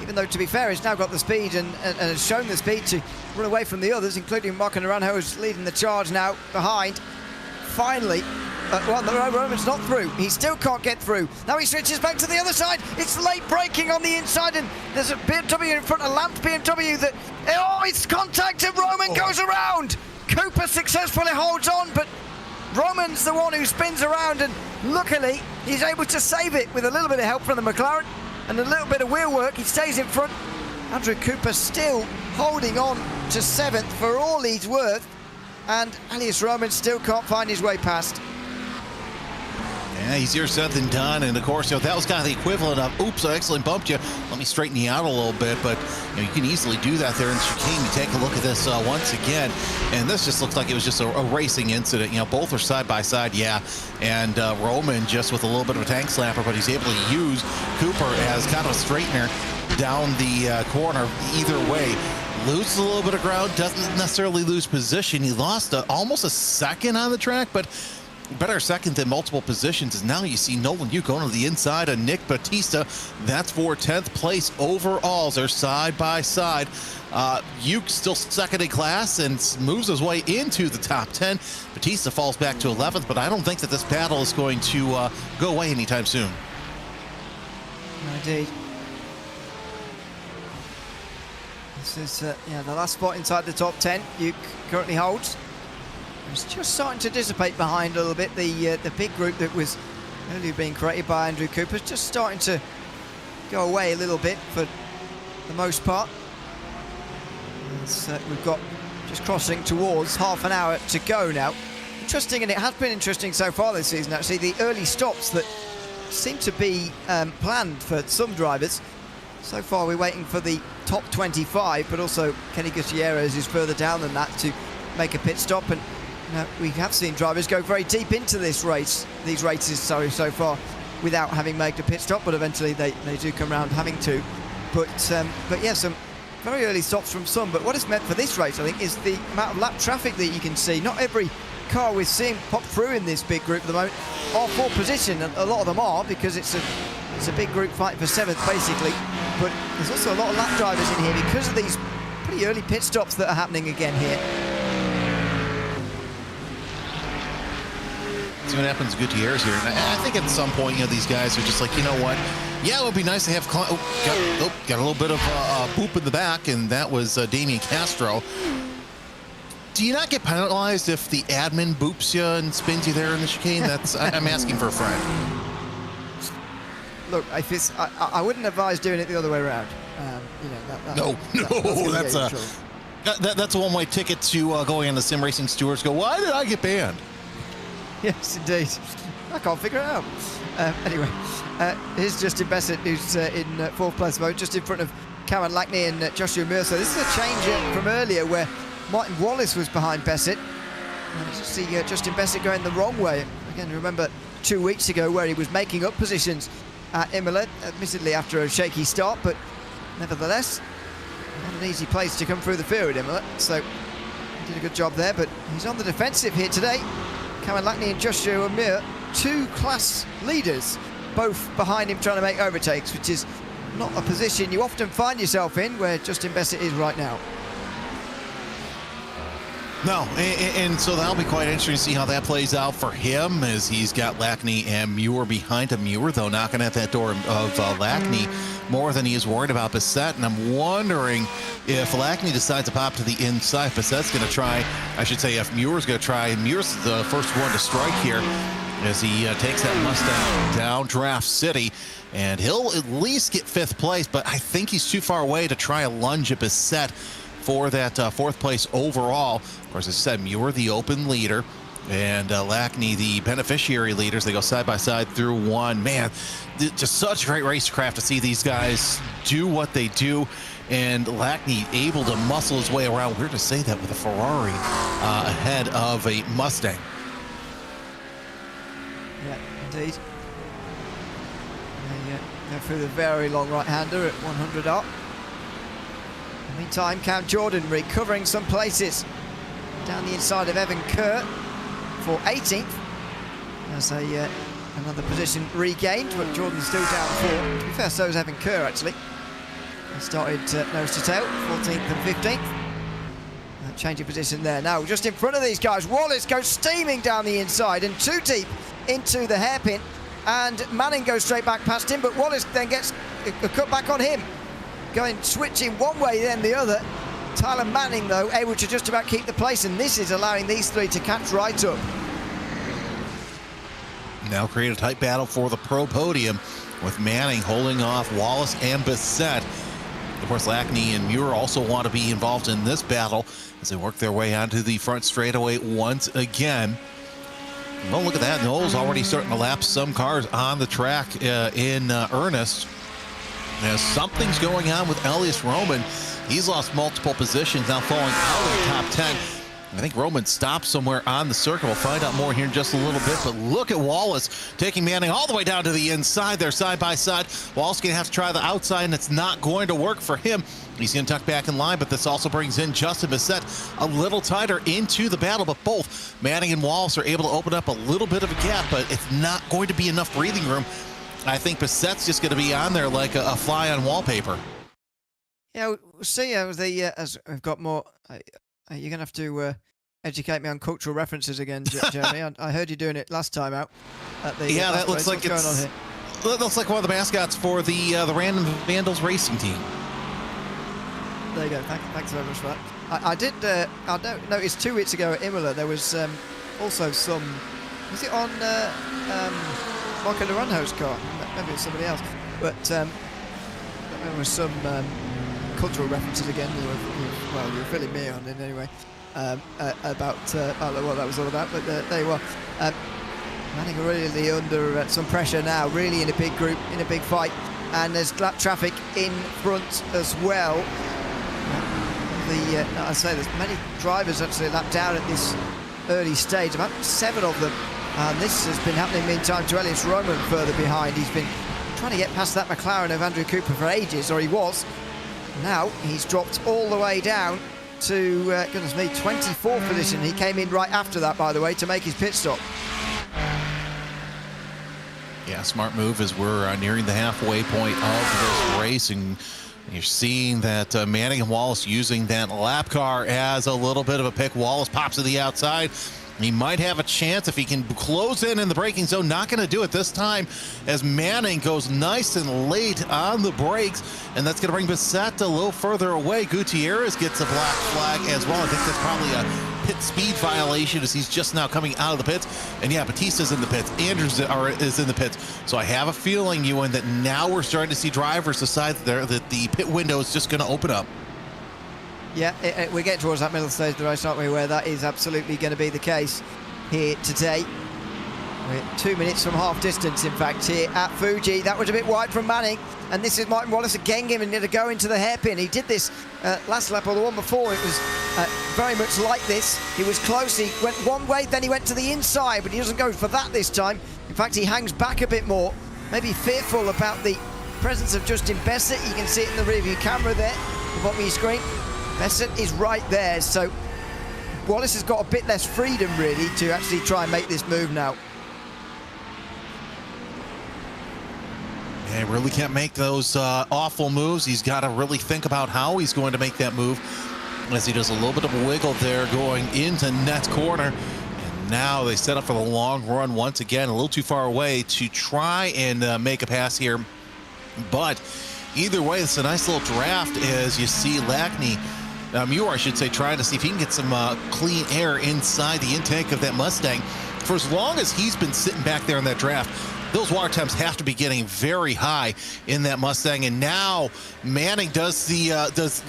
even though, to be fair, he's now got the speed and has shown the speed to run away from the others, including Marco Naranjo, who's leading the charge now behind. Finally, Roman's not through. He still can't get through. Now he switches back to the other side. It's late braking on the inside, and there's a BMW in front, a lamped BMW that... Oh, it's contact, and Roman goes around. Cooper successfully holds on, but Roman's the one who spins around, and luckily he's able to save it with a little bit of help from the McLaren and a little bit of wheel work. He stays in front. Andrew Cooper still holding on to 7th for all he's worth, and Elias Roman still can't find his way past. Yeah, easier said than done, and of course, that was kind of the equivalent of, oops, I accidentally bumped you, let me straighten you out a little bit, but you can easily do that there in the chicane. You take a look at this once again, and this just looks like it was just a racing incident. Both are side by side, yeah, and Roman just with a little bit of a tank slapper, but he's able to use Cooper as kind of a straightener down the corner. Either way, loses a little bit of ground, doesn't necessarily lose position. He lost almost a second on the track, but better second than multiple positions. As now you see Nolan Yuke going to the inside of Nick Batista. That's for 10th place overall. They're side by side. Yuke still second in class and moves his way into the top 10. Batista falls back to 11th, but I don't think that this battle is going to go away anytime soon. No, indeed. This is the last spot inside the top 10. Yuke currently holds. It's just starting to dissipate behind a little bit. The big group that was earlier being created by Andrew Cooper is just starting to go away a little bit for the most part. We've got just crossing towards half an hour to go now. Interesting, and it has been interesting so far this season actually, the early stops that seem to be planned for some drivers. So far we're waiting for the top 25, but also Kenny Gutierrez is further down than that to make a pit stop, and we have seen drivers go very deep into these races so far without having made a pit stop, but eventually they do come around having to. But yeah, some very early stops from some, but what it's meant for this race, I think, is the amount of lap traffic that you can see. Not every car we're seeing pop through in this big group at the moment are for position, and a lot of them are, because it's a big group fighting for 7th basically. But there's also a lot of lap drivers in here because of these pretty early pit stops that are happening again here. See what happens to Gutierrez here. And I think at some point, these guys are just like, you know what? Yeah, it would be nice to have... got a little bit of boop in the back, and that was Damian Castro. Do you not get penalized if the admin boops you and spins you there in the chicane? I'm asking for a friend. Look, if it's, I wouldn't advise doing it the other way around. That's a one-way ticket to going on the sim racing stewards. Go, why did I get banned? Yes, indeed. I can't figure it out. Anyway, here's Justin Bassett, who's in 4th place mode, just in front of Cameron Lackney and Joshua Muir. So this is a change from earlier where Martin Wallace was behind Bassett. And you see Justin Bassett going the wrong way. Again, remember 2 weeks ago where he was making up positions at Imola, admittedly after a shaky start, but nevertheless, not an easy place to come through the field at Imola. So he did a good job there, but he's on the defensive here today. Cameron Lackney and Joshua Muir, 2 class leaders, both behind him trying to make overtakes, which is not a position you often find yourself in where Justin Bassett is right now. No, and so that'll be quite interesting to see how that plays out for him, as he's got Lackney and Muir behind him. Muir, though, knocking at that door of Lackney more than he is worried about Bassett, and I'm wondering if Lackney decides to pop to the inside. Bassett's going to try, I should say, if Muir's going to try. Muir's the first one to strike here as he takes that Mustang down Draft City, and he'll at least get 5th place, but I think he's too far away to try a lunge at Bassett for that 4th place overall. Of course, as I said, Muir the open leader and Lackney the beneficiary leaders. They go side by side through one. Man, just such great racecraft to see these guys do what they do, and Lackney able to muscle his way around. Weird to say that with a Ferrari ahead of a Mustang. Yeah, indeed. Go through the very long right-hander at 100 up. In the meantime, Cam Jordan recovering some places down the inside of Evan Kerr for 18th. As another position regained, but Jordan's still down 4. To be fair, so is Evan Kerr, actually. He started nose to tail, 14th and 15th. Change of position there. Now, just in front of these guys, Wallace goes steaming down the inside and 2 deep into the hairpin. And Manning goes straight back past him, but Wallace then gets a cut back on him. Switching one way, then the other. Tyler Manning, though, able to just about keep the place, and this is allowing these 3 to catch right up. Now create a tight battle for the pro podium, with Manning holding off Wallace and Bassett. Of course, Lackney and Muir also want to be involved in this battle as they work their way onto the front straightaway once again. Well, look at that. Knowles already starting to lap some cars on the track in earnest. Now, something's going on with Elias Roman. He's lost multiple positions, now falling out of the top 10. I think Roman stopped somewhere on the circuit. We'll find out more here in just a little bit. But look at Wallace taking Manning all the way down to the inside there, side by side. Wallace going to have to try the outside, and it's not going to work for him. He's going to tuck back in line, but this also brings in Justin Bassett a little tighter into the battle. But both Manning and Wallace are able to open up a little bit of a gap, but it's not going to be enough breathing room. I think Bassett's just going to be on there like a fly on wallpaper. Yeah, we'll see as we've got more. You're going to have to educate me on cultural references again, Jeremy. I heard you doing it last time out. Yeah, that looks like going on here? That looks like one of the mascots for the Random Vandals racing team. There you go. Thanks very much for that. I noticed 2 weeks ago at Imola there was also some. Was it on Marco Naranjo's car? Maybe it's somebody else. But there was some cultural references again. You were filling me on in anyway about what that was all about. But there you are. Manning really under some pressure now. Really in a big group, in a big fight, and there's lap traffic in front as well. I say there's many drivers actually lapped out at this early stage. About 7 of them. And this has been happening meantime to Elias Roman further behind. He's been trying to get past that McLaren of Andrew Cooper for ages, or he was. Now he's dropped all the way down to, goodness me, 24th position. He came in right after that, by the way, to make his pit stop. Yeah, smart move as we're nearing the halfway point of this race, and you're seeing that Manning and Wallace using that lap car as a little bit of a pick. Wallace pops to the outside. He might have a chance if he can close in the braking zone. Not going to do it this time as Manning goes nice and late on the brakes, and that's going to bring Bissett a little further away. Gutierrez gets a black flag as well. I think that's probably a pit speed violation as he's just now coming out of the pits. And yeah, Batista's in the pits. Andrews is in the pits. So I have a feeling, Ewan, that now we're starting to see drivers decide that the pit window is just going to open up. Yeah, we get towards that middle stage of the race, aren't we, where that is absolutely going to be the case here today. We're 2 minutes from half distance, in fact, here at Fuji. That was a bit wide from Manning, and this is Martin Wallace again giving it a go into the hairpin. He did this last lap or the one before. It was very much like this. He was close. He went one way, then he went to the inside, but he doesn't go for that this time. In fact, he hangs back a bit more, maybe fearful about the presence of Justin Bissett. You can see it in the rearview camera there, the bottom of your screen. Bissett is right there, so Wallace has got a bit less freedom, really, to actually try and make this move now. Yeah, he really can't make those awful moves. He's got to really think about how he's going to make that move as he does a little bit of a wiggle there going into net corner. And now they set up for the long run once again, a little too far away to try and make a pass here. But either way, it's a nice little draft as you see Lackney, Muir, I should say, trying to see if he can get some clean air inside the intake of that Mustang. For as long as he's been sitting back there in that draft, those water temps have to be getting very high in that Mustang. And now Manning does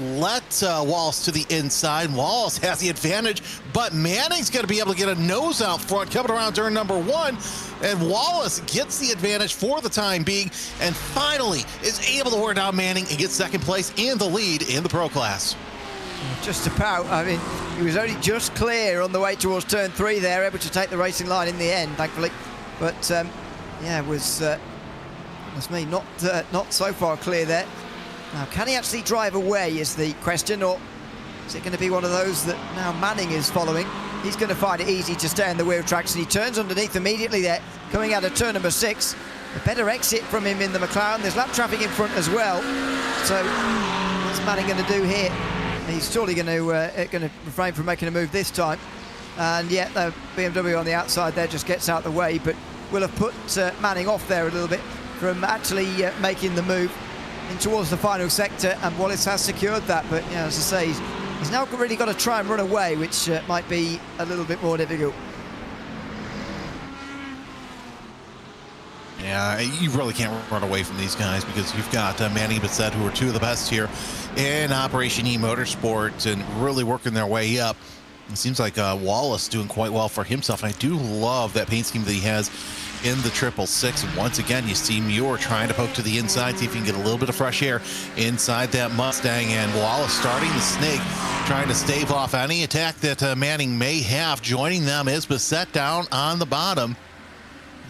let Wallace to the inside. Wallace has the advantage, but Manning's going to be able to get a nose out front coming around turn number one. And Wallace gets the advantage for the time being and finally is able to wear down Manning and get second place and the lead in the Pro class. Just about. I mean, he was only just clear on the way towards turn 3 there, able to take the racing line in the end, thankfully. But yeah, it was not so far clear there. Now, can he actually drive away is the question, or is it going to be one of those that now Manning is following? He's going to find it easy to stay on the wheel tracks, and he turns underneath immediately there, coming out of turn number 6. A better exit from him in the McLaren. There's lap traffic in front as well. So what's Manning going to do here? He's surely going to refrain from making a move this time. And yet the BMW on the outside there just gets out the way, but will have put Manning off there a little bit from actually making the move in towards the final sector, and Wallace has secured that. But yeah, as I say, he's now really got to try and run away, which might be a little bit more difficult. Yeah, you really can't run away from these guys because you've got Manning and Bissett, who are two of the best here in Operation eMotorsport and really working their way up. It seems like Wallace doing quite well for himself, and I do love that paint scheme that he has in the 666. And once again, you see Muir trying to poke to the inside, see if he can get a little bit of fresh air inside that Mustang, and Wallace starting the snake, trying to stave off any attack that Manning may have. Joining them is Bissett down on the bottom.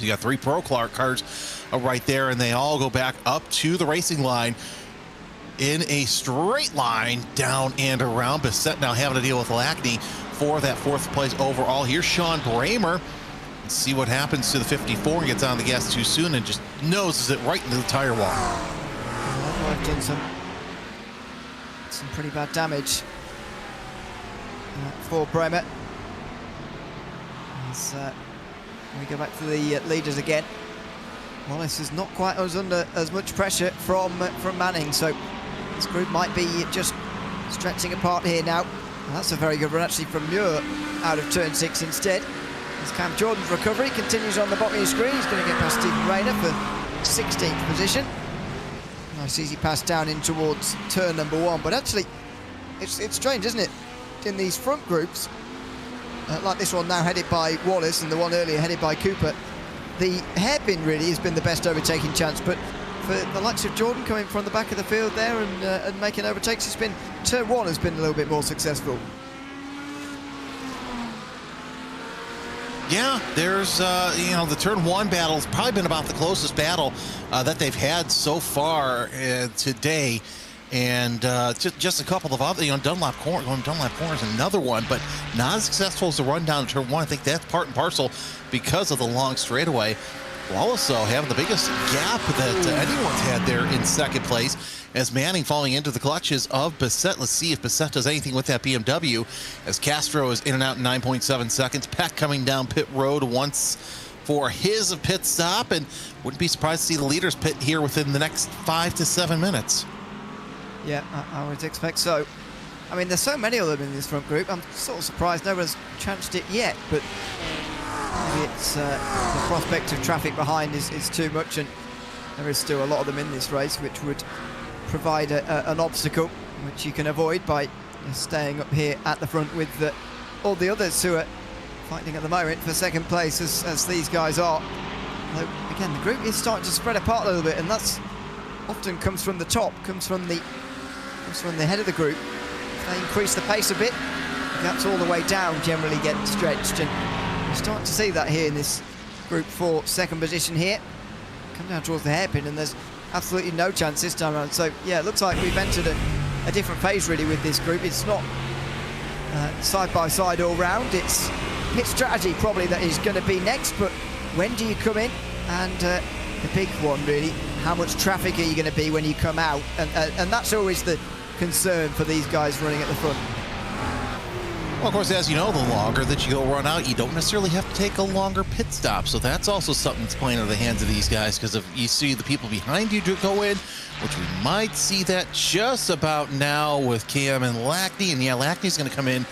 You got 3 Pro cars right there, and they all go back up to the racing line in a straight line down and around. Bissett now having to deal with Lackney for that 4th place overall. Here's Sean Bramer. Let's see what happens to the 54 and gets on the gas too soon and just noses it right into the tire wall. I've done some pretty bad damage for Bramer. As we go back to the leaders again. Wallace is not quite under as much pressure from Manning, so this group might be just stretching apart here now. And that's a very good run actually from Muir out of turn 6 instead. As Cam Jordan's recovery continues on the bottom of your screen, he's going to get past Stephen Rayner for 16th position. Nice easy pass down in towards turn number 1, but actually it's strange, isn't it? In these front groups, like this one now headed by Wallace and the one earlier headed by Cooper, the hairpin really has been the best overtaking chance, but for the likes of Jordan coming from the back of the field there and making overtakes, it's been turn 1 has been a little bit more successful. Yeah, there's the turn 1 battle has probably been about the closest battle that they've had so far today. and just a couple of other, Dunlap Corners, another one, but not as successful as the run down to turn one. I think that's part and parcel because of the long straightaway. Wallace, though, having the biggest gap that anyone's had there in second place, as Manning falling into the clutches of Bissett. Let's see if Bissett does anything with that BMW, as Castro is in and out in 9.7 seconds. Peck coming down pit road once for his pit stop, and wouldn't be surprised to see the leaders pit here within the next 5 to 7 minutes. Yeah, I would expect so. I mean, there's so many of them in this front group. I'm sort of surprised no one's chanced it yet, but maybe it's the prospect of traffic behind is too much, and there is still a lot of them in this race, which would provide an obstacle which you can avoid by staying up here at the front with all the others who are fighting at the moment for second place, as these guys are. Although, again, the group is starting to spread apart a little bit, and that's often comes from the top, comes from the head of the group. If they increase the pace a bit, the gaps all the way down generally get stretched, and we're starting to see that here in this Group 4 second position here. Come down towards the hairpin, and there's absolutely no chance this time around. So yeah, it looks like we've entered a different phase really with this group. It's not side by side all round. It's pit strategy probably that is going to be next, but when do you come in? And the big one really, how much traffic are you going to be when you come out? And that's always the concern for these guys running at the front. Well, of course, as you know, the longer that you go run out, you don't necessarily have to take a longer pit stop. So that's also something that's playing into the hands of these guys, because if you see the people behind you to go in, which we might see that just about now with Cam and Lackney. And yeah, Lackney's going to come in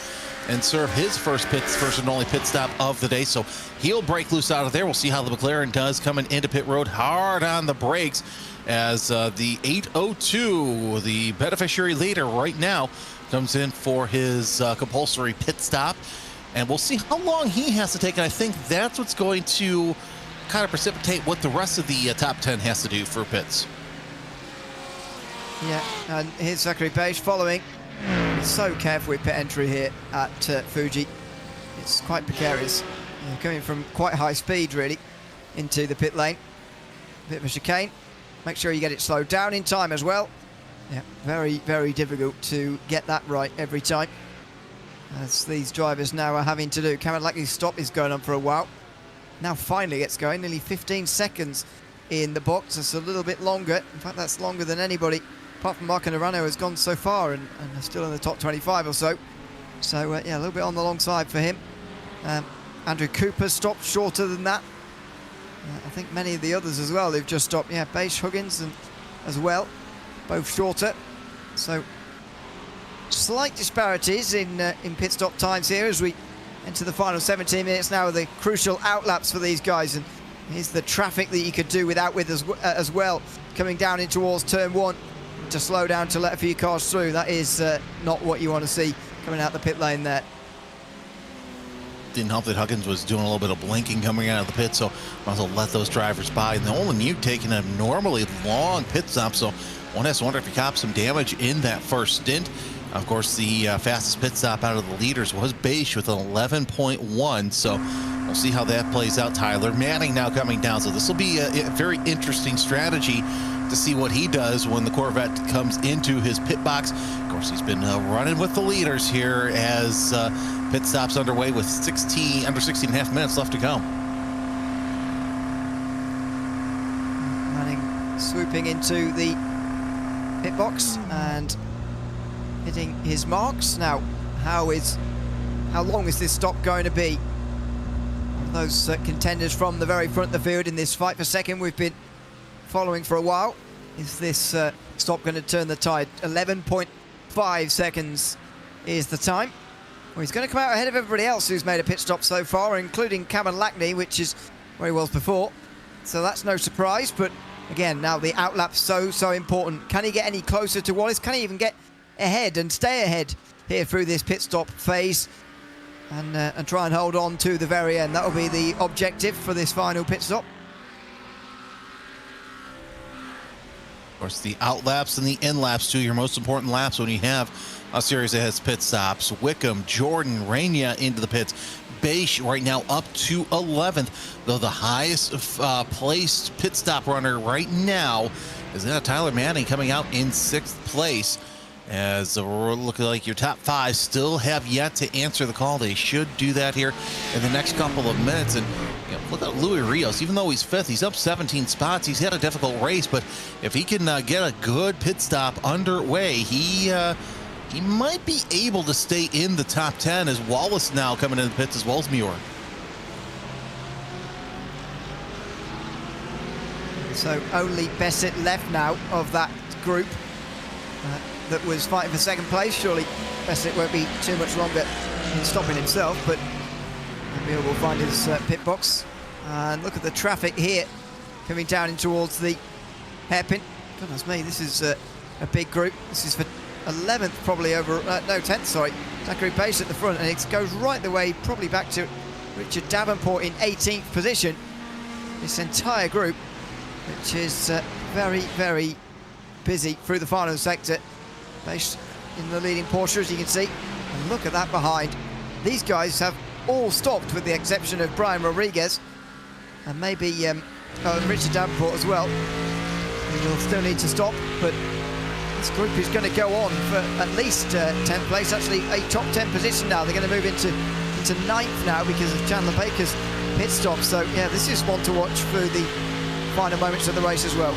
and serve his first and only pit stop of the day. So he'll break loose out of there. We'll see how the McLaren does coming into pit road, hard on the brakes, as the 802, the beneficiary leader right now, comes in for his compulsory pit stop. And we'll see how long he has to take. And I think that's what's going to kind of precipitate what the rest of the top 10 has to do for pits. Yeah, and here's Zachary Page following. He's so careful with pit entry here at Fuji. It's quite precarious. Coming from quite high speed, really, into the pit lane. Bit of a chicane. Make sure you get it slowed down in time as well. Yeah, very, very difficult to get that right every time, as these drivers now are having to do. Cameron Lackney's stop is going on for a while. Now finally gets going. Nearly 15 seconds in the box. It's a little bit longer. In fact, that's longer than anybody, apart from Marco Naranjo, has gone so far, and are still in the top 25 or so. So, yeah, a little bit on the long side for him. Andrew Cooper's stopped shorter than that. I think many of the others as well who've just stopped. Yeah, Bache, Huggins and as well, both shorter. So slight disparities in pit stop times here as we enter the final 17 minutes now, with the crucial outlaps for these guys. And here's the traffic that you could do without with as well, coming down in towards turn one, to slow down to let a few cars through. That is not what you want to see coming out the pit lane there. Didn't help that Huggins was doing a little bit of blinking coming out of the pit, so might as well let those drivers by. And the only mute taking a normally long pit stop, so one has to wonder if he copped some damage in that first stint. Of course, the fastest pit stop out of the leaders was Bache with an 11.1, so we'll see how that plays out. Tyler Manning now coming down, so this will be a very interesting strategy to see what he does when the Corvette comes into his pit box. Of course, he's been running with the leaders here as pit stops underway with under 16 and a half minutes left to go. Manning swooping into the pit box and hitting his marks. Now, how long is this stop going to be? Those contenders from the very front of the field in this fight for second we've been following for a while. Is this stop going to turn the tide? 11.5 seconds is the time. Well, he's going to come out ahead of everybody else who's made a pit stop so far, including Cameron Lackney, which is where he was before. So that's no surprise. But again, now the outlap's so important. Can he get any closer to Wallace? Can he even get ahead and stay ahead here through this pit stop phase, and try and hold on to the very end? That will be the objective for this final pit stop. Of course, the out laps and the in laps, too, your most important laps when you have a series that has pit stops. Wickham, Jordan, Rania into the pits. Bache right now up to 11th, though the highest placed pit stop runner right now is that Tyler Manning coming out in 6th place. As we're looking like your top 5 still have yet to answer the call. They should do that here in the next couple of minutes. And look at Louis Rios. Even though he's 5th, he's up 17 spots. He's had a difficult race, but if he can get a good pit stop underway, he might be able to stay in the top 10, as Wallace now coming in the pits as well as Muir. So only Bessett left now of that group that was fighting for 2nd place. Surely Bessett won't be too much longer in stopping himself, but Muir will find his pit box. And look at the traffic here coming down in towards the hairpin. Goodness me, this is a big group. This is for 11th, probably over, no, 10th, sorry. Zachary Pace at the front, and it goes right the way, probably back to Richard Davenport in 18th position. This entire group, which is very, very busy through the final sector. Pace in the leading Porsche, as you can see. And look at that behind. These guys have all stopped, with the exception of Brian Rodriguez. And maybe Richard Davenport as well. He will still need to stop, but this group is going to go on for at least 10th place, actually a top 10 position now. They're going to move into 9th now because of Chandler Baker's pit stop. So yeah, this is one to watch through the final moments of the race as well.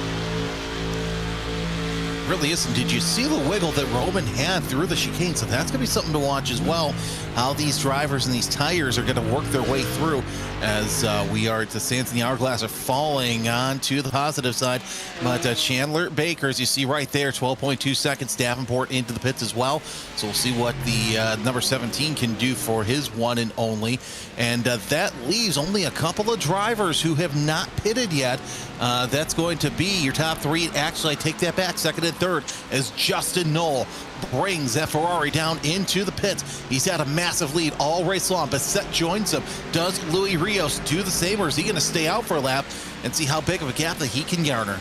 Really is. And did you see the wiggle that Roman had through the chicane? So that's going to be something to watch as well, how these drivers and these tires are going to work their way through, as the sands in the hourglass are falling on to the positive side. But Chandler Baker, as you see right there, 12.2 seconds. Davenport into the pits as well. So we'll see what the number 17 can do for his one and only. And that leaves only a couple of drivers who have not pitted yet. That's going to be your top 3. Actually, I take that back. 2nd and 3rd, as Justin Knoll brings that Ferrari down into the pits. He's had a massive lead all race long. Bessett joins him. Does Louis Rios do the same, or is he going to stay out for a lap and see how big of a gap that he can garner?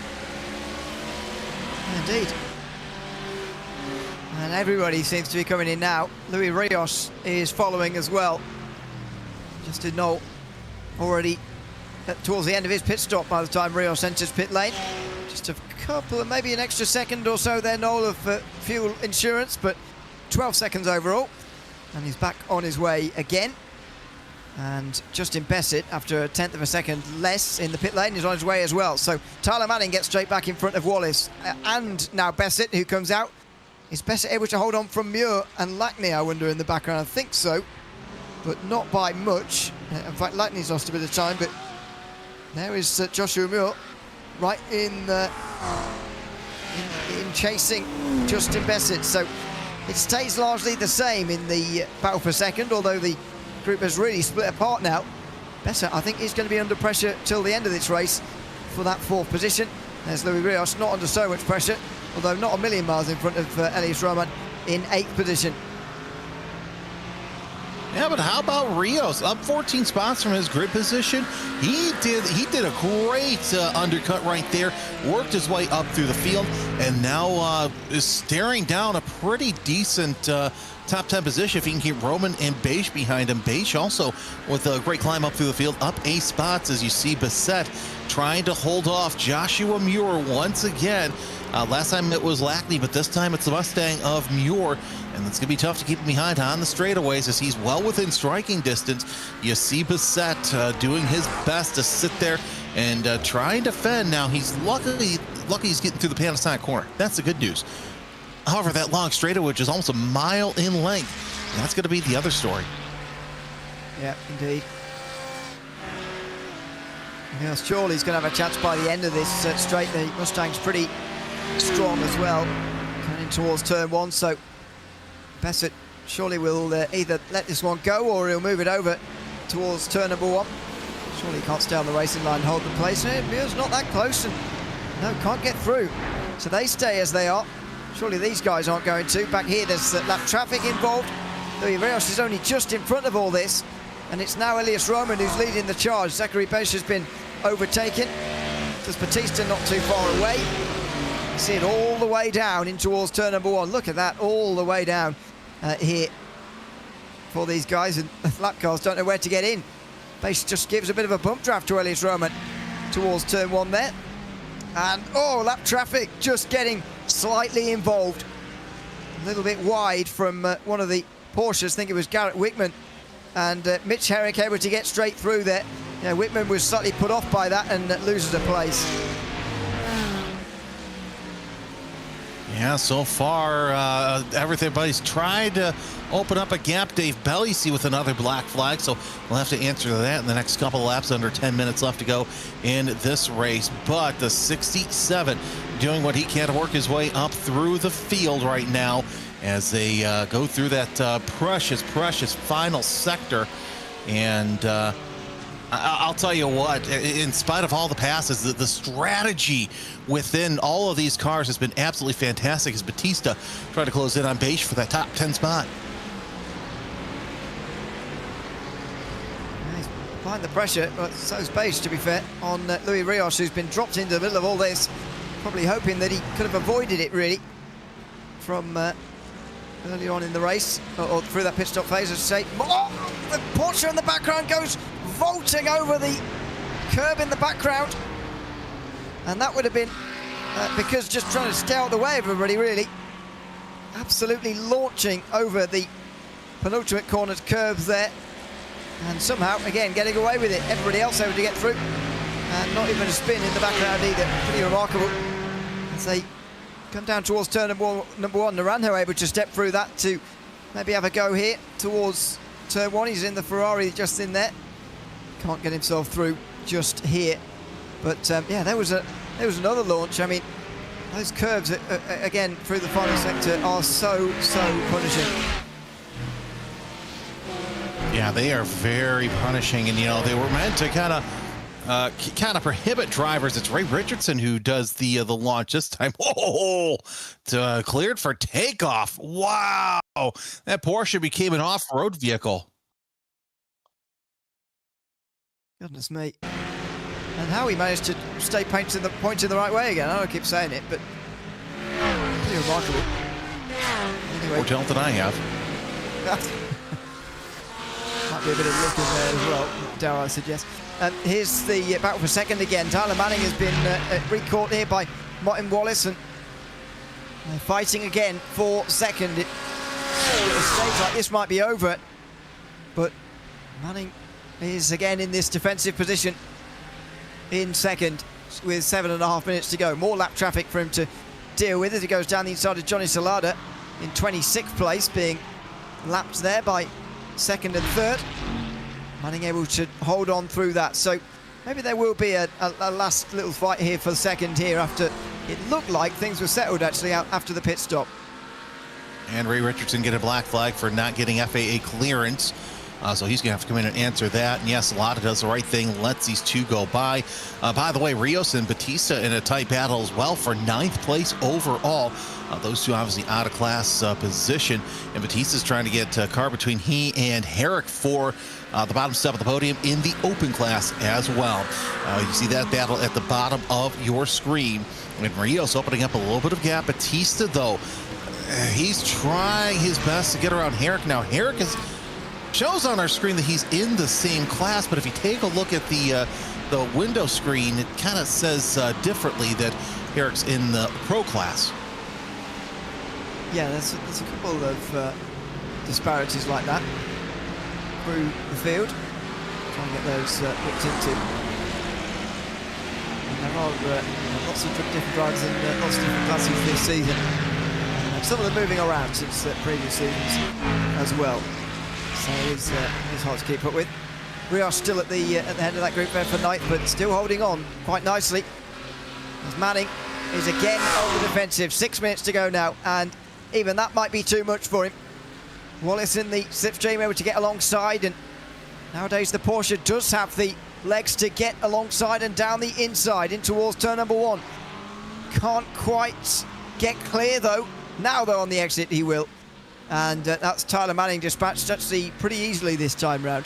Indeed. And everybody seems to be coming in now. Louis Rios is following as well. Justin Knoll already towards the end of his pit stop by the time Rios enters pit lane. Just a couple of, maybe an extra second or so there, Knoll, of fuel insurance, but 12 seconds overall. And he's back on his way again. And Justin Bessett, after a 1/10 of a second less in the pit lane, is on his way as well. So Tyler Manning gets straight back in front of Wallace. And now Bessett, who comes out. Is Bessett able to hold on from Muir and Lackney, I wonder, in the background? I think so, but not by much. In fact, Lackney's lost a bit of time, but there is Joshua Muir right in chasing Justin Bessett. So it stays largely the same in the battle for 2nd, although the group has really split apart now. Bessett, I think, is going to be under pressure till the end of this race for that 4th position. There's Louis Rios, not under so much pressure, although not a million miles in front of Elias Roman in 8th position. Yeah, but how about Rios? Up 14 spots from his grid position. He did a great undercut right there, worked his way up through the field, and now is staring down a pretty decent top 10 position if he can keep Roman and Beige behind him. Beige also with a great climb up through the field, up 8 spots, as you see Bessett trying to hold off Joshua Muir once again. Last time it was Lackney, but this time it's the Mustang of Muir, and it's going to be tough to keep him behind on the straightaways as he's well within striking distance. You see Bessett doing his best to sit there and try and defend. Now he's lucky he's getting through the Panasonic corner. That's the good news. However, that long straightaway, which is almost a mile in length, that's going to be the other story. Yeah, indeed. Surely he's going to have a chance by the end of this straight. The Mustang's pretty strong as well, coming towards turn 1, so Bessett surely will either let this one go or he'll move it over towards turn number 1. Surely he can't stay on the racing line and hold the place. Muir's not that close, and no, can't get through. So they stay as they are. Surely these guys aren't going to. Back here, there's lap traffic involved. Louis Rios is only just in front of all this, and it's now Elias Roman who's leading the charge. Zachary Pace has been overtaken. There's Batista not too far away. You see it all the way down in towards turn number 1. Look at that, all the way down here for these guys, and the lap cars don't know where to get in. Pace just gives a bit of a bump draft to Elias Roman towards turn 1 there. And, oh, lap traffic just getting slightly involved. A little bit wide from one of the Porsches. I think it was Garrett Wickman. And Mitch Herrick able to get straight through there. Yeah, Wickman was slightly put off by that and loses a place. Yeah, so far, everybody's tried to open up a gap. Dave Bellisi with another black flag, so we'll have to answer to that in the next couple of laps. Under 10 minutes left to go in this race. But the 67 doing what he can to work his way up through the field right now as they go through that precious final sector. And I'll tell you what, in spite of all the passes, the strategy within all of these cars has been absolutely fantastic as Batista tried to close in on Beige for that top 10 spot. He's behind the pressure, but so's Beige, to be fair, on Louis Rios, who's been dropped into the middle of all this, probably hoping that he could have avoided it, really, from earlier on in the race, or through that pit stop phase, I should say. Oh, the Porsche in the background goes vaulting over the curb in the background, and that would have been because just trying to stay out the way of everybody, really. Absolutely launching over the penultimate corner's curbs there, and somehow again getting away with it. Everybody else able to get through, and not even a spin in the background either. Pretty remarkable as they come down towards turn number one. Naranjo able to step through that to maybe have a go here towards turn one. He's in the Ferrari just in there. Can't get himself through just here. But yeah, there was another launch. I mean, those curves again through the final sector are so punishing. Yeah, they are very punishing, and you know they were meant to kind of prohibit drivers. It's Ray Richardson who does the launch this time. Oh, cleared for takeoff. Wow, that Porsche became an off-road vehicle. Goodness me. And how he managed to stay pointing the right way again. I don't keep saying it, but pretty remarkable. Anyway. More talent than I have. Might be a bit of luck in there as well, dare I suggest. Here's the battle for second again. Tyler Manning has been recaught here by Martin Wallace, and they're fighting again for second. At a stage like this might be over, but Manning is again in this defensive position in second with 7.5 minutes to go. More lap traffic for him to deal with as he goes down the inside of Johnny Salada in 26th place, being lapped there by second and third. Manning able to hold on through that, so maybe there will be a last little fight here for the second here after it looked like things were settled actually out after the pit stop. And Ray Richardson get a black flag for not getting FAA clearance. So he's going to have to come in and answer that. And yes, Lada does the right thing, lets these two go by. By the way, Rios and Batista in a tight battle as well for 9th place overall. Those two obviously out of class position. And Batista's trying to get a car between he and Herrick for the bottom step of the podium in the open class as well. You see that battle at the bottom of your screen. And Rios opening up a little bit of gap. Batista, though, he's trying his best to get around Herrick. Now, Herrick shows on our screen that he's in the same class, but if you take a look at the window screen, it kind of says differently that Herrick's in the pro class. Yeah, there's a couple of disparities like that through the field. Try and get those looked into. And there are lots of different drivers in lots of different classes this season. Some of them moving around since previous seasons as well. So it's hard to keep up with. We are still at the head of that group there for ninth, but still holding on quite nicely. As Manning is again on the defensive. 6 minutes to go now, and even that might be too much for him. Wallace in the slipstream able to get alongside, and nowadays the Porsche does have the legs to get alongside and down the inside in towards turn number one. Can't quite get clear though. Now though on the exit he will. And that's Tyler Manning dispatched actually pretty easily this time round.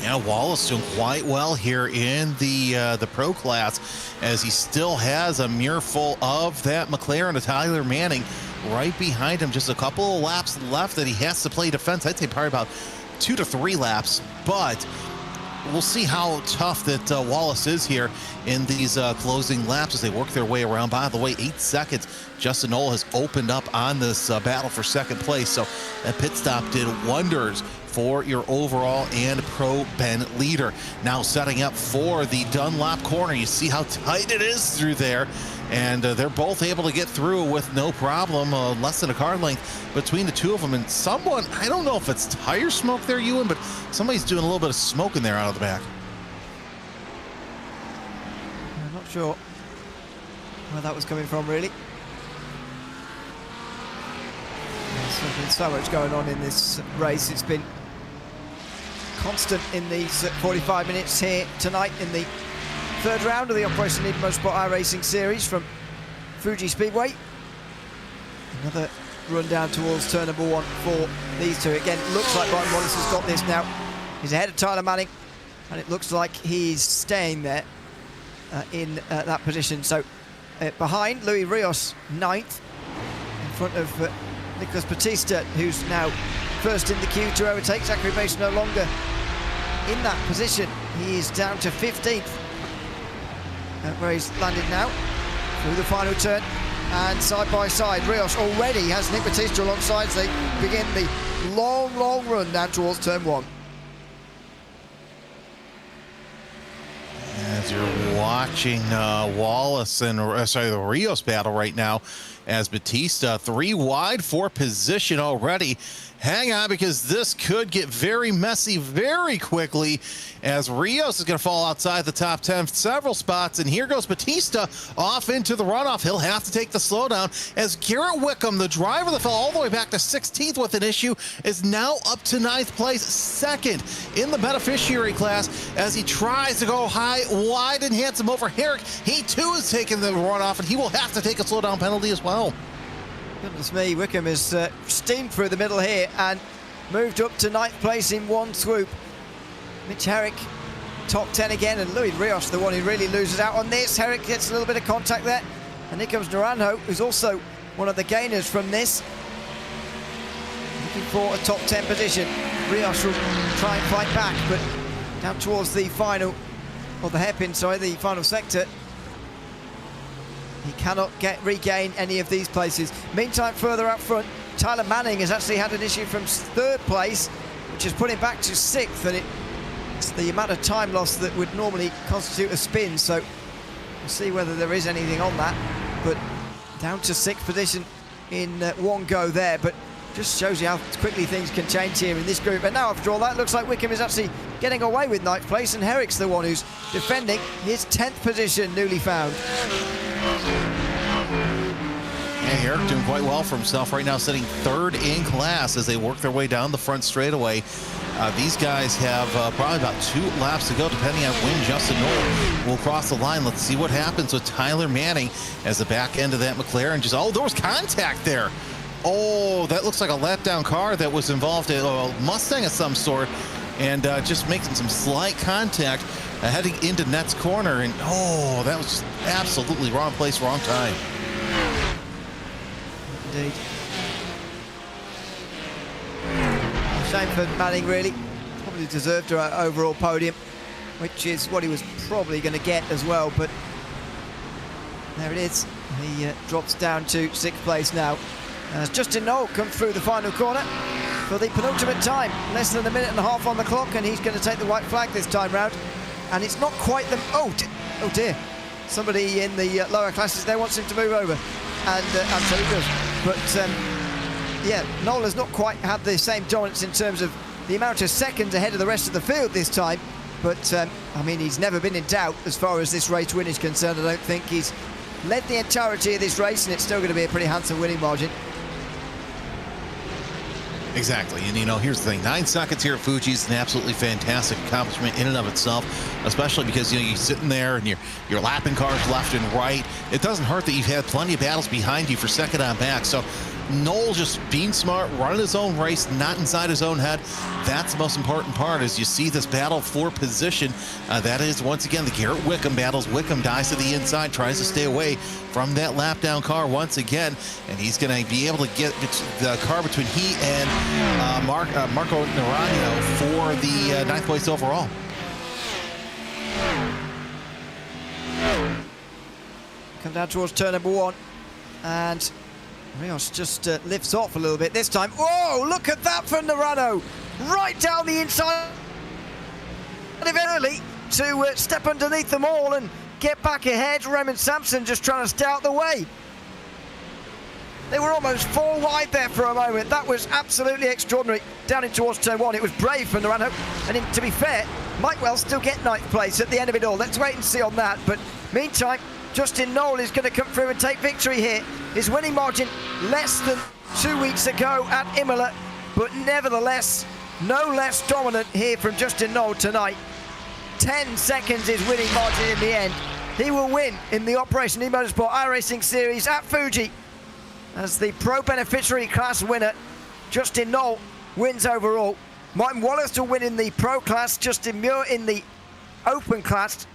Yeah, Wallace doing quite well here in the pro class, as he still has a mirror full of that McLaren of Tyler Manning right behind him. Just a couple of laps left that he has to play defense. I'd say probably about 2 to 3 laps, but we'll see how tough that Wallace is here in these closing laps as they work their way around. By the way, 8 seconds. Justin Knoll has opened up on this battle for second place, so that pit stop did wonders for your overall and Pro Ben leader. Now setting up for the Dunlop corner. You see how tight it is through there, and they're both able to get through with no problem. Less than a car length between the two of them, and someone, I don't know if it's tire smoke there, Ewan, but somebody's doing a little bit of smoke in there out of the back. I'm not sure where that was coming from, really. There's been so much going on in this race. It's been constant in these 45 minutes here tonight in the third round of the Operation eMotorsport iRacing series from Fuji Speedway. Another run down towards turn number 1 for these two. Again, looks like Brian Wallace has got this now. He's ahead of Tyler Manning, and it looks like he's staying there in that position. So behind Luis Rios, 9th, in front of Nicolas Batista, who's now first in the queue to overtake. Zachary Mason no longer in that position. He is down to 15th, where he's landed now, through the final turn. And side by side, Rios already has Nick Batista alongside as they begin the long, long run down towards turn 1. As you're watching Wallace and the Rios battle right now, as Batista 3 wide for position already. Hang on, because this could get very messy very quickly, as Rios is going to fall outside the top 10 several spots, and here goes Batista off into the runoff. He'll have to take the slowdown, as Garrett Wickham, the driver that fell all the way back to 16th with an issue, is now up to 9th place, second in the beneficiary class, as he tries to go high, wide, and handsome over Herrick. He too is taking the runoff, and he will have to take a slowdown penalty as well. Goodness me, Wickham has steamed through the middle here and moved up to 9th place in one swoop. Mitch Herrick, top 10 again, and Luis Rios, the one who really loses out on this. Herrick gets a little bit of contact there, and here comes Naranjo, who's also one of the gainers from this. Looking for a top 10 position. Rios will try and fight back, but down towards the final, or the hairpin, sorry, the final sector, he cannot regain any of these places. Meantime, further up front, Tyler Manning has actually had an issue from 3rd place, which has put him back to 6th, and it's the amount of time loss that would normally constitute a spin, so we'll see whether there is anything on that. But down to 6th position in one go there, but just shows you how quickly things can change here in this group. And now after all that, looks like Wickham is actually getting away with 9th place, and Herrick's the one who's defending his 10th position, newly found. Yeah, Herrick doing quite well for himself right now, sitting 3rd in class as they work their way down the front straightaway. These guys have probably about 2 laps to go, depending on when Justin Knoll will cross the line. Let's see what happens with Tyler Manning as the back end of that McLaren just, oh, there was contact there. Oh, that looks like a letdown car that was involved in a Mustang of some sort, and just making some slight contact heading into Net's corner, and oh, that was just absolutely wrong place, wrong time. Indeed. Shame for Manning, really. Probably deserved an overall podium, which is what he was probably going to get as well, but there it is. He drops down to 6th place now. As Justin Knoll comes through the final corner for the penultimate time. Less than a minute and a half on the clock, and he's going to take the white flag this time round. And it's not quite the... Oh dear. Somebody in the lower classes there wants him to move over. And so he does. But, yeah, Knoll has not quite had the same dominance in terms of the amount of seconds ahead of the rest of the field this time. But, I mean, he's never been in doubt as far as this race win is concerned. I don't think he's led the entirety of this race, and it's still going to be a pretty handsome winning margin. Exactly, and you know, here's the thing, 9 seconds here at Fuji is an absolutely fantastic accomplishment in and of itself, especially because, you know, you're sitting there and you're lapping cars left and right. It doesn't hurt that you've had plenty of battles behind you for second on back. So Knoll just being smart, running his own race, not inside his own head. That's the most important part, as you see this battle for position. That is, once again, the Garrett Wickham battles. Wickham dies to the inside, tries to stay away from that lap down car once again, and he's going to be able to get the car between he and Marco Naranjo for the 9th place overall. Come down towards turn number 1. And Rios just lifts off a little bit this time. Whoa, look at that from Naranjo. Right down the inside of it early to step underneath them all and get back ahead. Raymond Sampson just trying to stay out the way. They were almost 4 wide there for a moment. That was absolutely extraordinary. Down in towards turn 1, it was brave from Naranjo. And to be fair, might well still get 9th place at the end of it all. Let's wait and see on that. But meantime, Justin Knoll is going to come through and take victory here. His winning margin less than 2 weeks ago at Imola, but nevertheless, no less dominant here from Justin Knoll tonight. 10 seconds his winning margin in the end. He will win in the Operation eMotorsport iRacing Series at Fuji as the Pro Beneficiary class winner. Justin Knoll wins overall. Martin Wallace will win in the Pro class, Justin Muir in the Open class,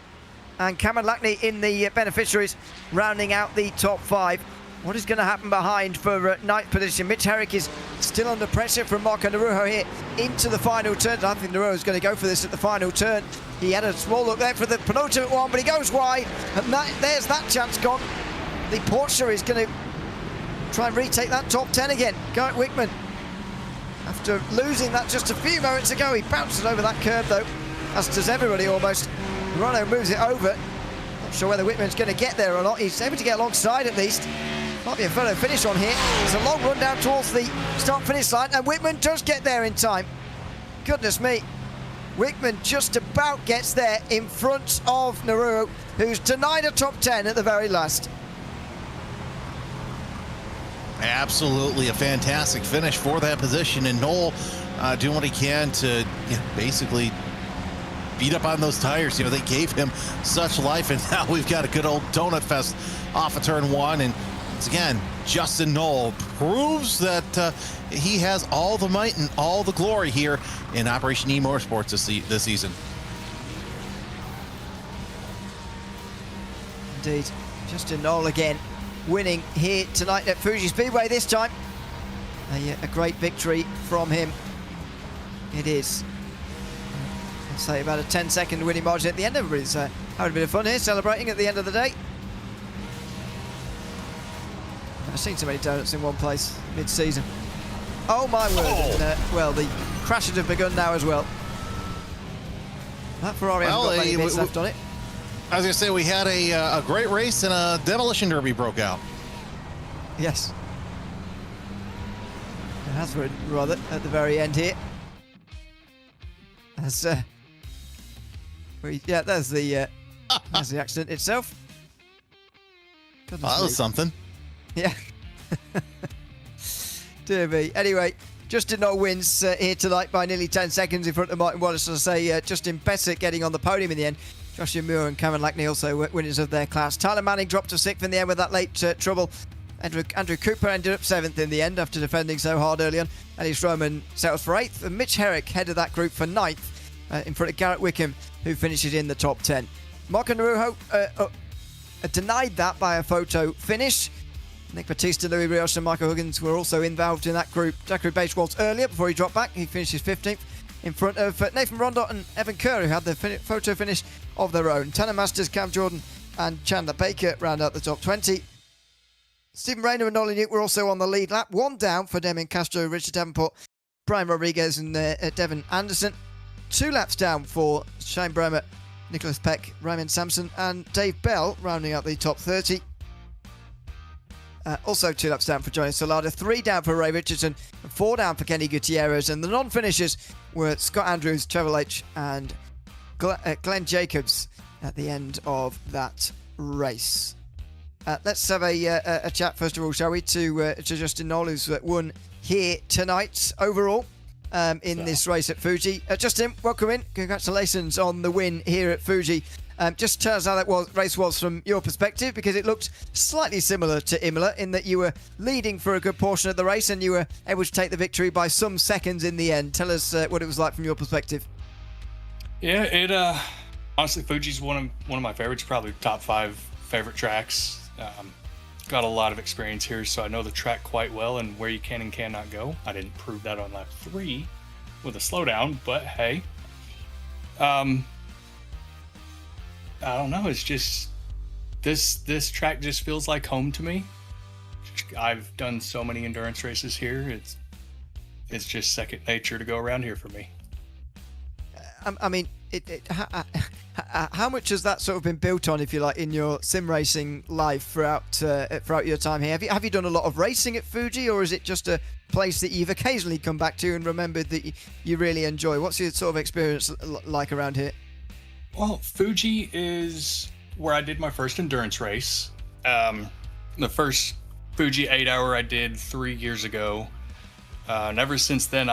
and Cameron Lackney in the beneficiaries, rounding out the top 5. What is going to happen behind for 9th position? Mitch Herrick is still under pressure from Marco Naranjo here into the final turn. I think Naranjo is going to go for this at the final turn. He had a small look there for the penultimate one, but he goes wide, and there's that chance gone. The Porsche is going to try and retake that top 10 again. Garrett Wickman, after losing that just a few moments ago, he bounces over that curb though, as does everybody almost. Naranjo moves it over. Not sure whether Wickman's going to get there or not. He's able to get alongside at least. Might be a photo finish on here. There's a long run down towards the start-finish line, and Wickman does get there in time. Goodness me. Wickman just about gets there in front of Naranjo, who's denied a top 10 at the very last. Absolutely a fantastic finish for that position, and Knoll doing what he can to basically beat up on those tires. They gave him such life, and now we've got a good old donut fest off of turn 1. And once again, Justin Knoll proves that he has all the might and all the glory here in Operation eMotorsport this season. Indeed, Justin Knoll again winning here tonight at Fuji Speedway this time. A great victory from him. It is, I'd say, about a 10-second winning margin at the end. Everybody's having a bit of fun here, celebrating at the end of the day. I've seen so many donuts in one place mid-season. Oh my word! Oh. And, well, the crashes have begun now as well. That Ferrari hasn't got many bits left on it. I was going to say, we had a great race and a demolition derby broke out. Yes. And that's rather at the very end here. As there's the accident itself. Goodness that was me. something. Yeah. Dear me. Anyway, Justin Knoll wins here tonight by nearly 10 seconds in front of Martin Wallace. As I say, Justin Bessett getting on the podium in the end. Joshua Muir and Cameron Lackney also winners of their class. Tyler Manning dropped to 6th in the end with that late trouble. Andrew Cooper ended up 7th in the end after defending so hard early on. Ellis Roman settles for 8th. And Mitch Herrick headed that group for 9th in front of Garrett Wickham, who finishes in the top 10. Marco Naranjo denied that by a photo finish. Nick Batista, Louis Rios and Michael Huggins were also involved in that group. Zachary Bates-Waltz earlier before he dropped back. He finishes 15th in front of Nathan Rondot and Evan Kerr, who had the photo finish of their own. Tanner Masters, Cam Jordan and Chandler Baker round out the top 20. Stephen Rayner and Nolan Newt were also on the lead lap. 1 down for Demian Castro, Richard Davenport, Brian Rodriguez and Devin Anderson. 2 laps down for Shane Bremer, Nicholas Peck, Raymond Sampson and Dave Bell, rounding out the top 30. Also 2 laps down for Johnny Solada, 3 down for Ray Richardson, 4 down for Kenny Gutierrez, and the non-finishers were Scott Andrews, Trevor H and Glenn Jacobs at the end of that race. Let's have a chat first of all, shall we, to Justin Knoll, who's won here tonight overall in this race at Fuji. Justin, welcome in. Congratulations on the win here at Fuji. Just tell us how that race was from your perspective, because it looked slightly similar to Imola in that you were leading for a good portion of the race and you were able to take the victory by some seconds in the end. Tell us what it was like from your perspective. Yeah, it honestly, Fuji's one of my favorites, probably top 5 favorite tracks. Got a lot of experience here, so I know the track quite well and where you can and cannot go. I didn't prove that on lap 3 with a slowdown, but hey. I don't know, it's just This track just feels like home to me. I've done so many endurance races here. It's just second nature to go around here for me. I mean, how much has that sort of been built on, if you like, in your sim racing life throughout your time here? Have you done a lot of racing at Fuji, or is it just a place that you've occasionally come back to and remembered that you really enjoy? What's your sort of experience like around here? Well, Fuji is where I did my first endurance race. The first Fuji 8-hour I did 3 years ago. And ever since then,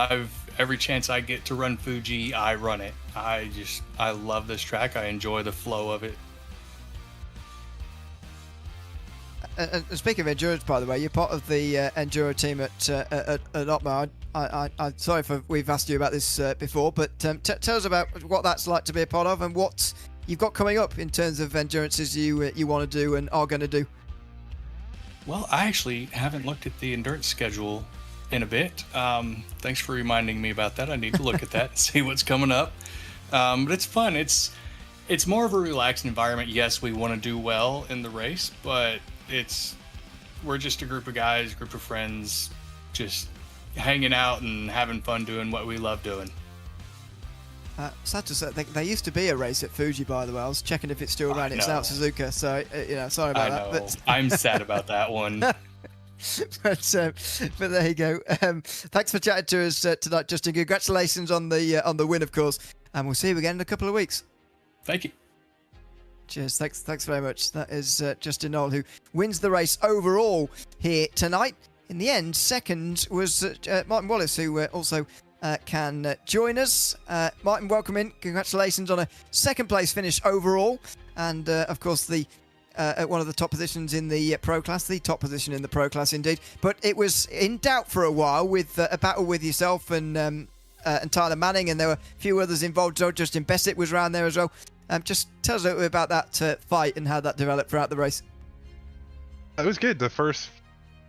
every chance I get to run Fuji, I run it. I love this track. I enjoy the flow of it. And speaking of endurance, by the way, you're part of the enduro team at Otmar. I'm sorry if we've asked you about this before, but tell us about what that's like to be a part of and what you've got coming up in terms of endurances you want to do and are going to do. Well, I actually haven't looked at the endurance schedule in a bit. Thanks for reminding me about that. I need to look at that and see what's coming up. But it's fun. It's more of a relaxed environment. Yes, we want to do well in the race, but we're just a group of guys, group of friends, just hanging out and having fun doing what we love doing. Sad to say, there used to be a race at Fuji, by the way. I was checking if it's still around. It's now Suzuka, so sorry about that. But I'm sad about that one. but there you go. Thanks for chatting to us tonight, Justin. Congratulations on the win, of course, and we'll see you again in a couple of weeks. Thank you. Cheers. Thanks very much. That is Justin Knoll, who wins the race overall here tonight. In the end, second was Martin Wallace, who also can join us. Martin, welcome in. Congratulations on a second place finish overall, and of course at one of the top positions in the pro class, the top position in the pro class indeed. But it was in doubt for a while with a battle with yourself and Tyler Manning, and there were a few others involved. So Justin Bessett was around there as well. Just tell us a little bit about that fight and how that developed throughout the race. It was good. The first,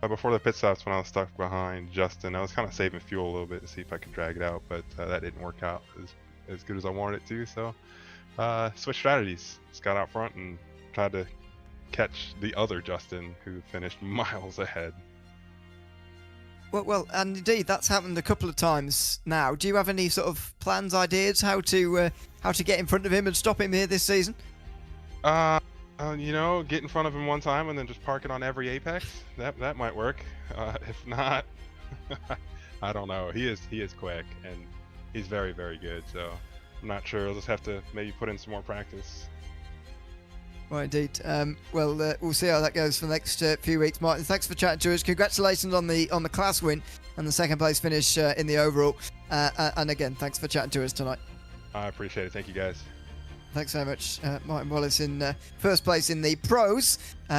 before the pit stops, when I was stuck behind Justin, I was kind of saving fuel a little bit to see if I could drag it out, but that didn't work out as good as I wanted it to. So switched strategies. Just got out front and tried to catch the other Justin, who finished miles ahead. Well, and indeed, that's happened a couple of times now. Do you have any sort of plans, ideas, how to get in front of him and stop him here this season? Get in front of him one time and then just park it on every apex. That might work. If not, I don't know. He is quick and he's very, very good. So I'm not sure. I'll just have to maybe put in some more practice. Well, indeed. We'll see how that goes for the next few weeks. Martin, thanks for chatting to us. Congratulations on the class win and the second place finish in the overall. And again, thanks for chatting to us tonight. I appreciate it. Thank you, guys. Thanks very much, Martin Wallace in first place in the pros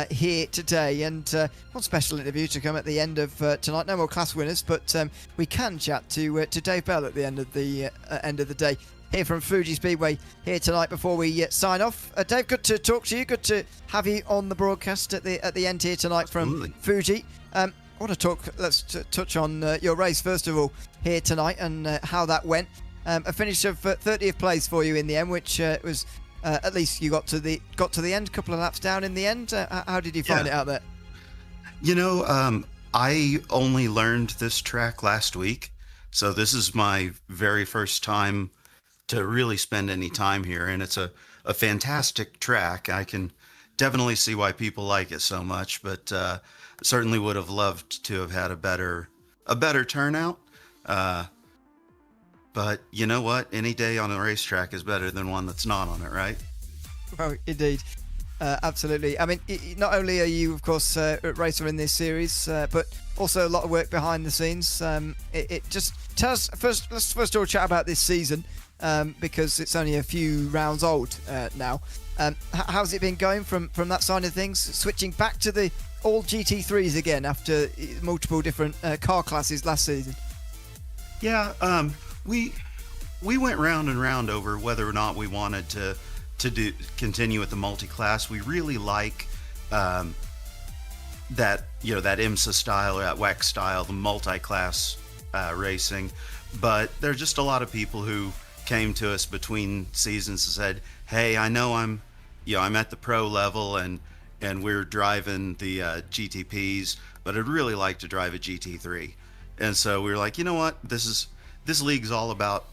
here today. And one special interview to come at the end of tonight. No more class winners, but we can chat to Dave Bell at the end of the day. Here from Fuji Speedway here tonight before we sign off. Dave, good to talk to you. Good to have you on the broadcast at the end here tonight from Fuji. Let's touch on your race first of all here tonight and how that went. A finish of 30th place for you in the end, which was at least you got to the end, a couple of laps down in the end. How did you find it out there? I only learned this track last week, so this is my very first time to really spend any time here, and it's a fantastic track. I can definitely see why people like it so much, but certainly would have loved to have had a better turnout. But you know what? Any day on a racetrack is better than one that's not on it, right? Well, indeed. Absolutely. I mean, not only are you, of course, a racer in this series, but also a lot of work behind the scenes. It just tells us, let's first of all chat about this season, because it's only a few rounds old now. How's it been going from that side of things? Switching back to the all GT3s again after multiple different car classes last season. Yeah, we went round and round over whether or not we wanted to continue with the multi-class. We really like that IMSA style or that WEC style, the multi-class racing. But there are just a lot of people who came to us between seasons and said, "Hey, I know I'm at the pro level, and and we're driving the GTPs, but I'd really like to drive a GT3. And so we were like, you know what, this league's all about,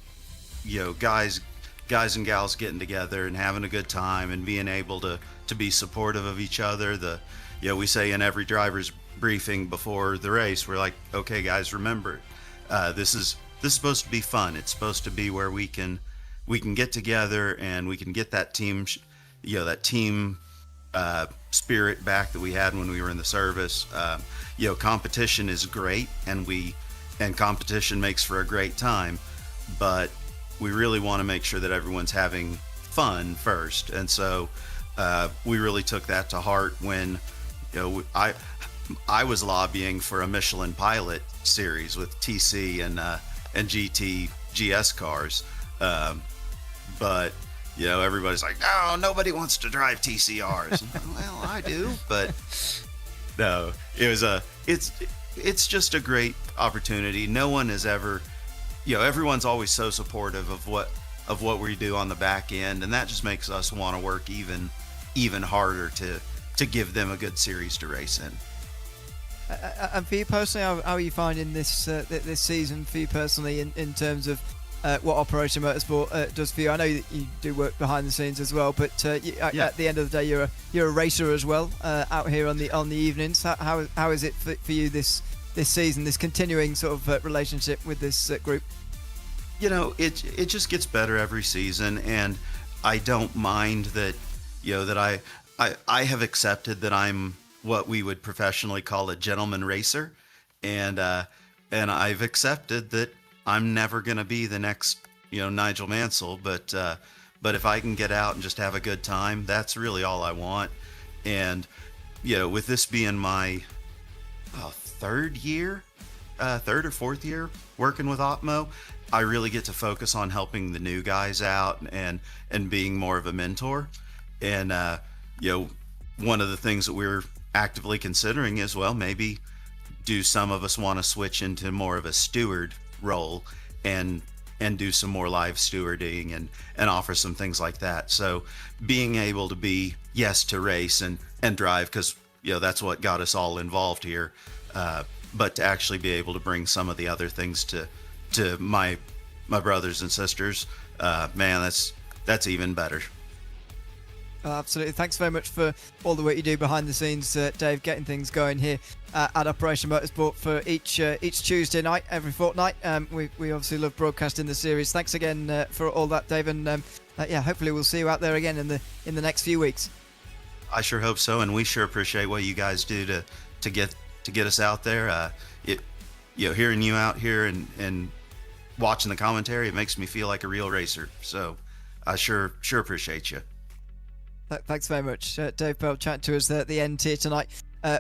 guys and gals getting together and having a good time and being able to be supportive of each other. We say in every driver's briefing before the race, we're like, okay guys, remember, this is supposed to be fun. It's supposed to be where we can get together and we can get that team spirit back that we had when we were in the service. Competition is great, and competition makes for a great time, but we really want to make sure that everyone's having fun first. And so we really took that to heart when I was lobbying for a Michelin Pilot series with TC and GT GS cars, but everybody's like, no, nobody wants to drive TCRs. Well, I do, but no, it's just a great opportunity. No one has ever, everyone's always so supportive of what we do on the back end, and that just makes us want to work even harder to give them a good series to race in. And for you personally, how are you finding this this season for you personally in terms of what Operation Motorsport does for you? I know that you do work behind the scenes as well, but at the end of the day, you're a racer as well out here on the evenings. How is it for you this season, this continuing sort of relationship with this group? It just gets better every season, and I don't mind that that I have accepted that I'm what we would professionally call a gentleman racer, and I've accepted that I'm never going to be the next, Nigel Mansell, but if I can get out and just have a good time, that's really all I want. And, with this being my third or fourth year working with Opmo, I really get to focus on helping the new guys out and being more of a mentor. And, one of the things that we're actively considering is, well, maybe do some of us want to switch into more of a steward role and do some more live stewarding and offer some things like that. So being able to be, yes, to race and drive, because that's what got us all involved here, but to actually be able to bring some of the other things to my brothers and sisters, man, that's even better. Absolutely. Thanks very much for all the work you do behind the scenes, Dave, getting things going here at Operation Motorsport for each Tuesday night, every fortnight. We obviously love broadcasting the series. Thanks again for all that, Dave, and hopefully we'll see you out there again in the next few weeks. I sure hope so, and we sure appreciate what you guys do to get us out there. Hearing you out here and watching the commentary, it makes me feel like a real racer. So I sure appreciate you. Thanks very much, Dave Bell, chatting to us at the end here tonight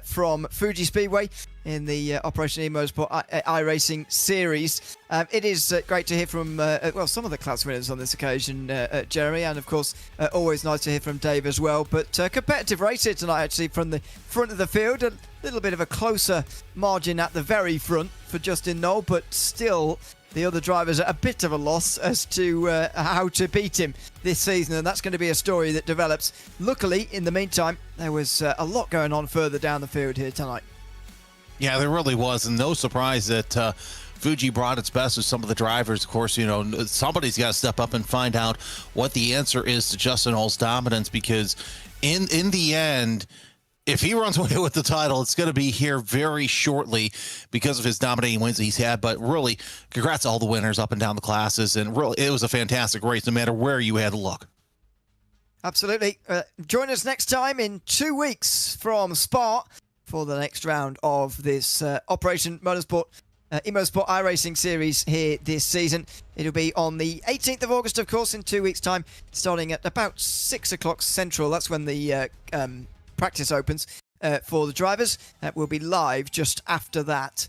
from Fuji Speedway in the Operation eMotorsport iRacing series. It is great to hear from some of the class winners on this occasion, Jeremy, and of course always nice to hear from Dave as well. But competitive race here tonight, actually, from the front of the field. A little bit of a closer margin at the very front for Justin Knoll, but still the other drivers are a bit of a loss as to how to beat him this season, and that's going to be a story that develops. Luckily, in the meantime, there was a lot going on further down the field here tonight. Yeah, there really was, and no surprise that Fuji brought its best with some of the drivers. Of course, somebody's got to step up and find out what the answer is to Justin Knoll's dominance, because in the end, if he runs away with the title, it's going to be here very shortly because of his dominating wins that he's had. But really, congrats to all the winners up and down the classes. And really, it was a fantastic race, no matter where you had to look. Absolutely. Join us next time in 2 weeks from Spa for the next round of this Operation Motorsport eMotorsport iRacing series here this season. It'll be on the 18th of August, of course, in 2 weeks' time, starting at about 6 o'clock Central. That's when the practice opens for the drivers. We'll be live just after that,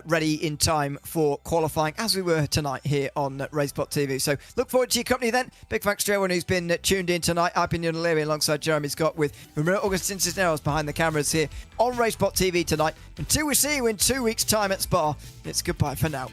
ready in time for qualifying, as we were tonight here on Racebot TV. So look forward to your company then. Big thanks to everyone who's been tuned in tonight. I've been Neil O'Leary alongside Jeremy Scott with Romero Augustin Cisneros behind the cameras here on Racebot TV tonight. Until we see you in 2 weeks' time at Spa, it's goodbye for now.